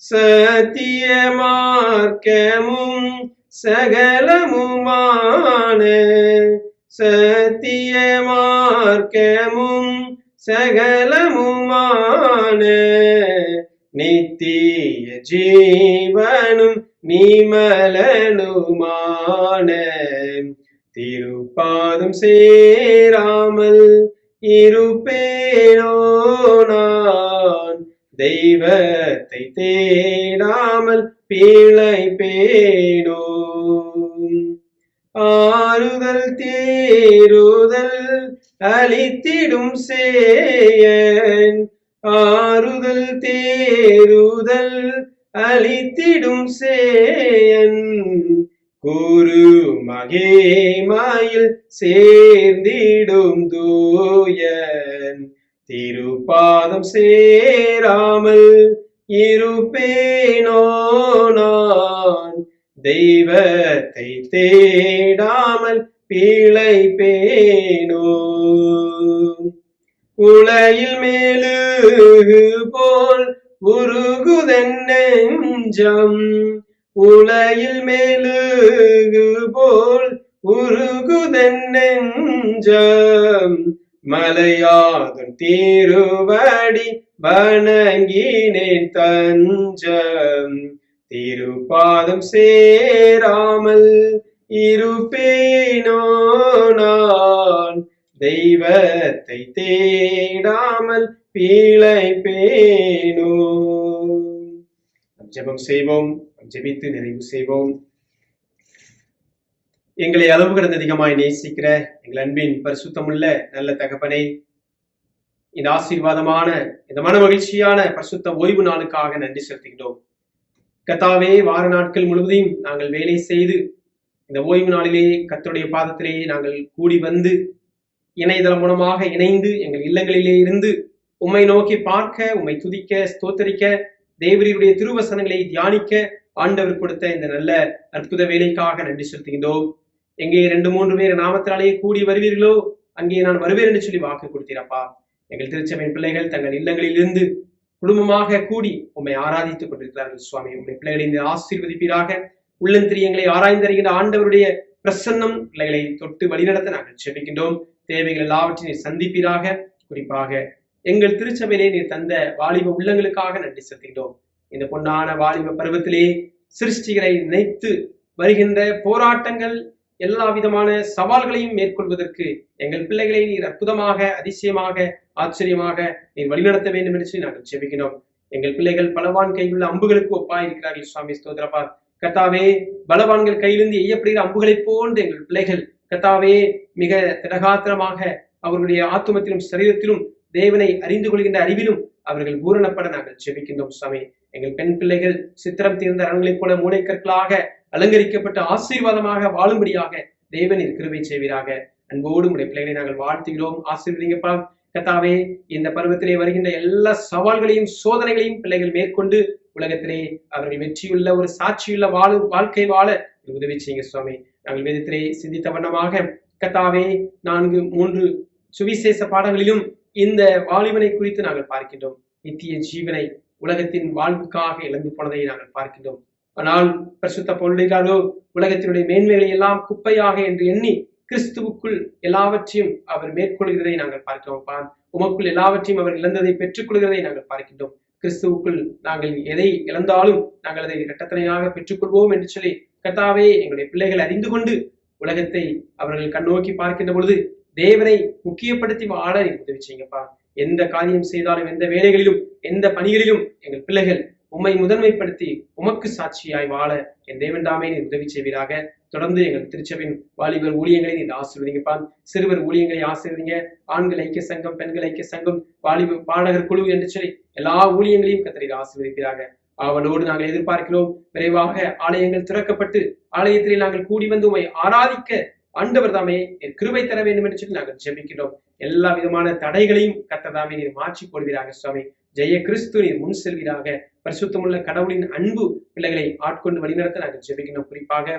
சத்திய மார்க்கமும் சகலமுமான சத்திய மார்க்கமும் சகலமுமான நித்திய ஜீவனும் நிமலனுமான திருப்பாதம் சேராமல் இருப்பேனோ நான் தெய்வத்தை தேடாமல் பிழைப்பேனோ ஆறுதல் தேறுதல் அளித்திடும் சேயன் ஆறுதல் தேறுதல் அளித்திடும் சேயன் குரு மகேமாயில் சேர்ந்திடும் தூயன் திருப்பாதம் சேராமல் இருப்பேனோ நான் தெய்வத்தை தேடாமல் பிழைப்பேனோ உலையில் மேலுகு போல் உருகுதன் நெஞ்சம் உலையில் மேலுகு போல் உருகுதன் நெஞ்சம் மலையாதும் திருவடி வணங்கினேன் தஞ்சம் திருப்பாதம் சேராமல் இருப்பேனோ நான் தெய்வத்தை தேடாமல் பிழைப்பேனோ. ஜெபம் செய்வோம். ஜெபித்து நிறைவு செய்வோம். எங்களை அளவு கடந்த அதிகமாய் நேசிக்கிற எங்கள் அன்பின் பரிசுத்தமுள்ள நல்ல தகப்பனை, இந்த ஆசீர்வாதமான இந்த மன மகிழ்ச்சியான பரிசுத்த ஓய்வு நாளுக்காக நன்றி செலுத்துகிறோம். கர்த்தாவே, வார நாட்கள் முழுவதையும் நாங்கள் வேலை செய்து இந்த ஓய்வு நாளிலே கர்த்தருடைய பாதத்திலே நாங்கள் கூடி வந்து இணையதளம் மூலமாக இணைந்து எங்கள் இல்லங்களிலே இருந்து உம்மை நோக்கி பார்க்க, உம்மை துதிக்க, ஸ்தோத்தரிக்க, தேவரீருடைய திருவசனங்களை தியானிக்க ஆண்டவர் கொடுத்த இந்த நல்ல அற்புத வேலைக்காக நன்றி செலுத்துகின்றோம். எங்கே 2-3 பேர் நாமத்தினாலேயே கூடி வருவீர்களோ அங்கே நான் வருவேன் என்று சொல்லி வாக்கு கொடுத்தீரப்பா. எங்கள் திருச்சபையின் பிள்ளைகள் தங்கள் இல்லங்களில் இருந்து குடும்பமாக கூடி உம்மை ஆராதித்துக் கொண்டிருக்கிறார்கள். சுவாமி, உம்முடைய பிள்ளைகளை இந்த ஆசீர்வதிப்பீராக. உள்ளந்திரியங்களை ஆராய்ந்தறிகின்ற ஆண்டவருடைய பிரசன்னம் பிள்ளைகளை தொட்டு வழிநடத்த நாங்கள் செபிக்கின்றோம். தேவைகள் எல்லாவற்றையும் நீர் சந்திப்பீராக. குறிப்பாக எங்கள் திருச்சபையிலே நீர் தந்த வாலிப உள்ளங்களுக்காக நன்றி செலுத்துகின்றோம். இந்த பொன்னான வாலிப பருவத்திலே சிருஷ்டிகளை நினைத்து வருகின்ற போராட்டங்கள், எல்லா விதமான சவால்களையும் மேற்கொள்வதற்கு எங்கள் பிள்ளைகளை நீர் அற்புதமாக, அதிசயமாக, ஆச்சரியமாக நீர் வழிநடத்த வேண்டும் என்று சொல்லி நாங்கள் செபிக்கிறோம். எங்கள் பிள்ளைகள் பலவான் கையுள்ள அம்புகளுக்கு ஒப்பாயிருக்கிறார்கள். சுவாமி, ஸ்தோத்திரப்பா. கர்த்தாவே, பலவான்கள் கையிலிருந்து எய்யப்படுகிற அம்புகளை போன்று எங்கள் பிள்ளைகள் கர்த்தாவே மிக திடகாத்திரமாக அவர்களுடைய ஆத்துமத்திலும் சரீரத்திலும் தேவனை அறிந்து கொள்கின்ற அறிவிலும் அவர்கள் பூரணப்பட நாங்கள் செபிக்கின்றோம். சுவாமி, எங்கள் பெண் பிள்ளைகள் சித்திரம் தீர்ந்த அரண்களைப் போல மூளைக்கற்களாக அலங்கரிக்கப்பட்ட ஆசீர்வாதமாக வாழும்படியாக தேவனின் கிருபை செய்வீராக. அன்போடு உடைய பிள்ளைகளை நாங்கள் வாழ்த்துகிறோம். ஆசீர்வதிங்கப்பா. கர்த்தாவே, இந்த பருவத்திலே வருகின்ற எல்லா சவால்களையும் சோதனைகளையும் பிள்ளைகள் மேற்கொண்டு உலகத்திலே அவர்கள் வெற்றியுள்ள ஒரு சாட்சியுள்ள வாழ்க்கை வாழ உதவி செய்யுங்க. சுவாமி, நாங்கள் வேதத்திலே சிந்தித்த வண்ணமாக கர்த்தாவே 4-3 சுவிசேஷ பாடங்களிலும் இந்த வாலிபனை குறித்து நாங்கள் பார்க்கின்றோம். நித்திய ஜீவனை உலகத்தின் வாழ்வுக்காக இழந்து போனதை நாங்கள் பார்க்கின்றோம். ஆனால் பரிசுத்த பவுலாலோ உலகத்தினுடைய மேன்மைகளை எல்லாம் குப்பையாக என்று எண்ணி கிறிஸ்துவுக்குள் எல்லாவற்றையும் அவர் மேற்கொள்கிறதை நாங்கள் பார்க்கிறோம். உமக்குள் எல்லாவற்றையும் அவர் இழந்ததை பெற்றுக் கொள்கிறதை நாங்கள் பார்க்கின்றோம். கிறிஸ்துவுக்குள் நாங்கள் எதை இழந்தாலும் நாங்கள் அதை இரட்டத்தனையாக பெற்றுக்கொள்வோம் என்று சொல்லி கர்த்தாவே எங்களுடைய பிள்ளைகள் அறிந்து கொண்டு உலகத்தை அவர்கள் கண்ணோக்கி பார்க்கின்ற பொழுது தேவனை முக்கியப்படுத்தி வாழ உதவி செய்யுங்கப்பா. எந்த காரியம் செய்தாலும், எந்த வேலைகளிலும், எந்த பணிகளிலும் எங்கள் பிள்ளைகள் உம்மை முதன்மைப்படுத்தி உமக்கு சாட்சியாய் வாழ என் தேவன் தாமே நீர் உதவி செய்வீராக. தொடர்ந்து எங்கள் திருச்சபையின் வாலிபர் ஊழியங்களை நீர் ஆசீர்வதிங்கப்பா. சிறுவர் ஊழியங்களை ஆசீர்வதிங்க. ஆண்கள் ஐக்கிய சங்கம், பெண்கள் ஐக்கிய சங்கம், வாலிப பாடகர் குழு என்று சொல்லி எல்லா ஊழியங்களையும் கர்த்தர் ஆசீர்வதிப்பீராக. அவளோடு நாங்கள் எதிர்பார்க்கிறோம். விரைவாக ஆலயங்கள் திறக்கப்பட்டு ஆலயத்திலே நாங்கள் கூடி வந்து உம்மை ஆராதிக்க ஆண்டவர் தாமே கிருபை தர வேண்டும் என்று சொல்லி நாங்கள் ஜெபிக்கிறோம். எல்லா விதமான தடைகளையும் கர்த்தர் தாமே நீர் மாற்றி போடுவீராக. சுவாமி ஜெய கிறிஸ்து நீர் முன் செல்வீராக. பரிசுத்தமுள்ள கடவுளின் அன்பு பிள்ளைகளை ஆட்கொண்டு வழிநடத்த நாங்கள் ஜெபிக்கணும். குறிப்பாக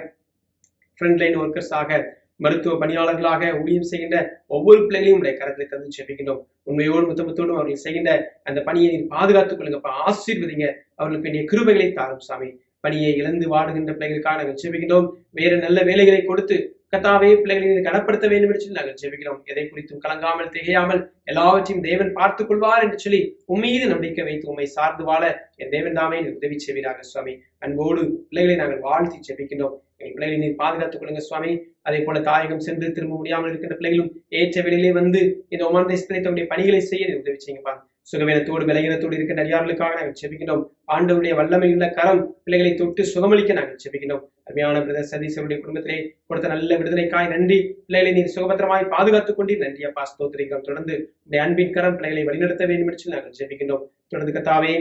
ஃப்ரண்ட்லைன் ஒர்க்கர்ஸாக, மருத்துவ பணியாளர்களாக ஊழியம் செய்கின்ற ஒவ்வொரு பிள்ளைகளையும் உடைய கரத்தை தந்து ஜெபிக்கின்றோம். உண்மையோடு முத்தமுத்தோடும் அவர்கள் செய்கின்ற அந்த பணியை நீர் பாதுகாத்துக் கொள்ளுங்கப்பா. ஆசீர்வதிங்க. அவர்களுக்கு வேண்டிய கிருபைகளை தாரும் சாமி. பணியை இழந்து வாடுகின்ற பிள்ளைகளுக்காக நாங்கள் ஜெபிக்கின்றோம். வேறு நல்ல வேலைகளை கொடுத்து கர்த்தாவே பிள்ளைகளை கனப்படுத்த வேண்டும் என்று சொல்லி நாங்கள் ஜெபிக்கிறோம். எதை குறித்தும் கலங்காமல் திகையாமல் எல்லாவற்றையும் தேவன் பார்த்துக் கொள்வார் என்று சொல்லி உம்மீது நம்பிக்கை வைத்து உண்மை சார்ந்து வாழ என் தேவன் தாமே உதவி செய்வீராக சுவாமி. அன்போடு பிள்ளைகளை நாங்கள் வாழ்த்தி ஜெபிக்கின்றோம். எங்கள் பிள்ளைகளை நீர் பாதுகாத்துக் கொள்ளுங்க சுவாமி. அதே போல தாயகம் சென்று திரும்ப முடியாமல் இருக்கின்ற பிள்ளைகளும் ஏற்ற வேளையிலே வந்து இந்த ஒமான் தேசத்திலே தன்னுடைய பணிகளை செய்ய உதவி செய்யுங்கப்பா. சுகவீனத்தோடு பலகீனத்தோடு இருக்கின்ற அடியார்களுக்காக நாங்கள் ஜெபிக்கின்றோம். ஆண்டவருடைய வல்லமையுள்ள கரம் பிள்ளைகளை தொட்டு சுகமளிக்க நாங்கள் ஜெபிக்கின்றோம். அருமையான பிரதர் சதீஷருடைய குடும்பத்திலே கொடுத்த நல்ல விடுதலைக்காய் நன்றி. பிள்ளைகளை நீர் சுகபத்திரமாய் பாதுகாத்துக் கொண்டீர். நன்றி அப்பா, ஸ்தோத்திரிக்கிறோம். தொடர்ந்து உடைய அன்பின் கரம் பிள்ளைகளை வழிநடத்த வேண்டும் என்று நாங்கள் ஜெபிக்கின்றோம். தொடர்ந்து கர்த்தாவே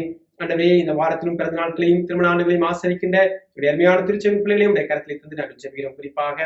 ஆண்டவரே இந்த வாரத்திலும் பிறந்த நாட்களையும் திருமண ஆண்டுகளையும் ஆசரிக்கின்ற உடைய அருமையான திருச்சபை பிள்ளைகளையும் உடைய கரத்திலே தந்து நாங்கள் ஜெபிக்கிறோம். குறிப்பாக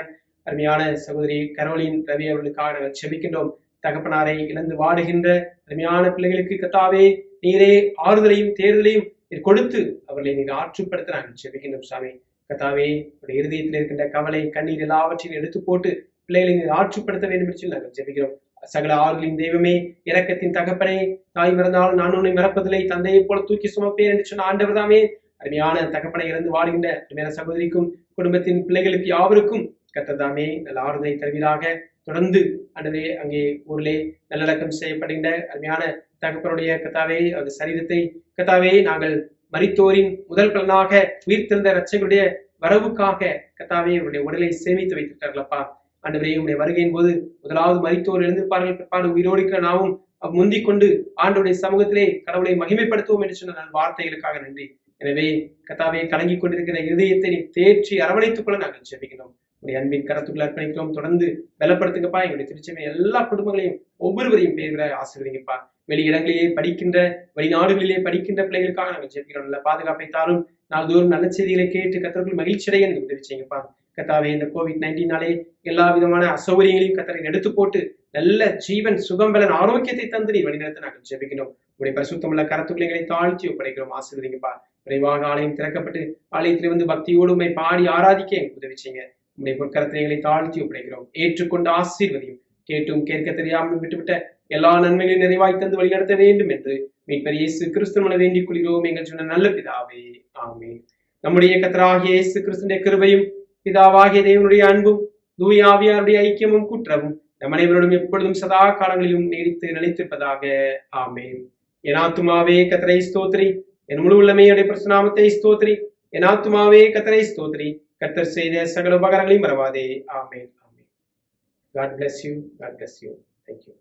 அருமையான சகோதரி கரோலின் ரவி அவர்களுக்காக நாங்கள் ஜெபிக்கின்றோம். தகப்பனாரை இழந்து வாடுகின்ற அருமையான பிள்ளைகளுக்கு கர்த்தாவே நீரே ஆறுதலையும் தேர்தலையும் நீர் கொடுத்து அவர்களை நீர் ஆற்றுப்படுத்த நாங்கள் ஜெபிக்கின்றோம் சாமி. கர்த்தாவே உடைய இருதயத்தில் இருக்கின்ற கவலை, கண்ணீர் எல்லாவற்றையும் எடுத்து போட்டு பிள்ளைகளை நீர் ஆற்றுப்படுத்த வேண்டும் என்று சொல்லி நாங்கள் ஜெபிக்கிறோம். சகல ஆறுகளின் தெய்வமே, இரக்கத்தின் தகப்பனே, தாய் மறந்தாலும் நான் உன்னை மறப்பதில்லை, தந்தையை போல தூக்கி சுமப்பேன் என்று சொன்ன ஆண்டவர் தாமே அருமையான தகப்பனை இறந்து வாடுகின்ற அருமையான சகோதரிக்கும் குடும்பத்தின் பிள்ளைகளுக்கு யாவருக்கும் கர்த்தர் தாமே நல்ல ஆறுதலை தருவீராக. தொடர்ந்து ஆண்டவரே அங்கே ஊரிலே நல்லடக்கம் செய்யப்படுகின்ற அருமையான தகப்பனுடைய கர்த்தாவே அந்த சரீரத்தை கர்த்தாவே நாங்கள் மரித்தோரின் முதல் பலனாக உயிர்த்தெழுந்த இரட்சகருடைய வரவுக்காக கர்த்தாவே அவருடைய உடலை சேமித்து வைத்திருக்கிறார்களப்பா. ஆண்டவரே உடைய வருகையின் போது முதலாவது மரித்தோர் எழுந்திருப்பார்கள், பிற்பாடு உயிரோடு இருக்கிற நாமும் முந்திக் கொண்டு ஆண்டவருடைய சமூகத்திலே கடவுளை மகிமைப்படுத்துவோம் என்று சொன்ன வார்த்தைகளுக்காக நன்றி. எனவே கர்த்தாவே கலங்கிக் கொண்டிருக்கிற இதயத்தை நீ தேற்றி அரவணைத்துக் கொள்ள நாங்கள் ஜெபிக்கிறோம். உடைய அன்பின் கரத்துக்குள் அர்ப்பணிக்கிறோம். தொடர்ந்து பலப்படுத்துங்கப்பா. எங்களுடைய திருச்சபை எல்லா குடும்பங்களையும் ஒவ்வொருவரையும் பேர் ஆசீர்வதிங்கப்பா. வெளியிடங்களிலே படிக்கின்ற, வெளிநாடுகளிலே படிக்கின்ற பிள்ளைகளுக்காக நாங்கள் ஜெபிக்கிறோம். நல்ல பாதுகாப்பை தாரும். நாள்தோறும் நல்ல செய்திகளை கேட்டு கர்த்தருக்குள் மகிழ்ச்சி அடைய உதவி செய்யுங்கப்பா. கர்த்தாவே இந்த COVID-19 எல்லா விதமான அசௌகரியங்களையும் கர்த்தரை எடுத்து போட்டு நல்ல ஜீவன், சுகம், பலன், ஆரோக்கியத்தை தந்து நீ வழிநடத்த நாங்கள் ஜெபிக்கிறோம். உடைய பரிசுத்தமுள்ள கரத்துக்களை எங்களை தாழ்த்தி ஒப்படைக்கிறோம். ஆசீர்வதிங்கப்பா. விரைவாக ஆலயம் திறக்கப்பட்டு ஆலயத்திலே வந்து பக்தியோடு உண்மை பாடி ஆராதிக்க எங்களுக்கு உதவி செய்யுங்க. உடைய பொற்கரத்தை எங்களை தாழ்த்தி ஒப்படைக்கிறோம். ஏற்றுக்கொண்டு ஆசீர்வதியும். கேட்டும் கேட்க தெரியாமல் விட்டுவிட்ட எல்லா நன்மைகளையும் நிறைவாய் தந்து வழிநடத்த வேண்டும் என்று மீட்பர் இயேசு கிறிஸ்துவினை வேண்டிக் கொள்கிறோம் எங்கள் சொன்ன நல்ல பிதாவே, ஆமென். நம்முடைய கர்த்தராகிய இயேசு கிறிஸ்துவின் கிருபையும் பிதாவாகிய தேவனுடைய அன்பும் தூய ஆவியாருடைய ஐக்கியமும் குற்றமும் நம் அனைவரோடும் எப்பொழுதும் சதா காலங்களிலும் நீடித்து நிலைத்திருப்பதாக, ஆமென். என் ஆத்துமாவே கர்த்தரை ஸ்தோத்திரி, என் முழு உள்ளமையுடைய பிரசுநாமத்தை ஸ்தோத்திரி. என் ஆத்துமாவே கர்த்தரை ஸ்தோத்திரி, கர்த்தர் செய்த சகல உபகாரங்களையும் மறவாதே, ஆமென். ஆமென். God bless you. God bless you. Thank you.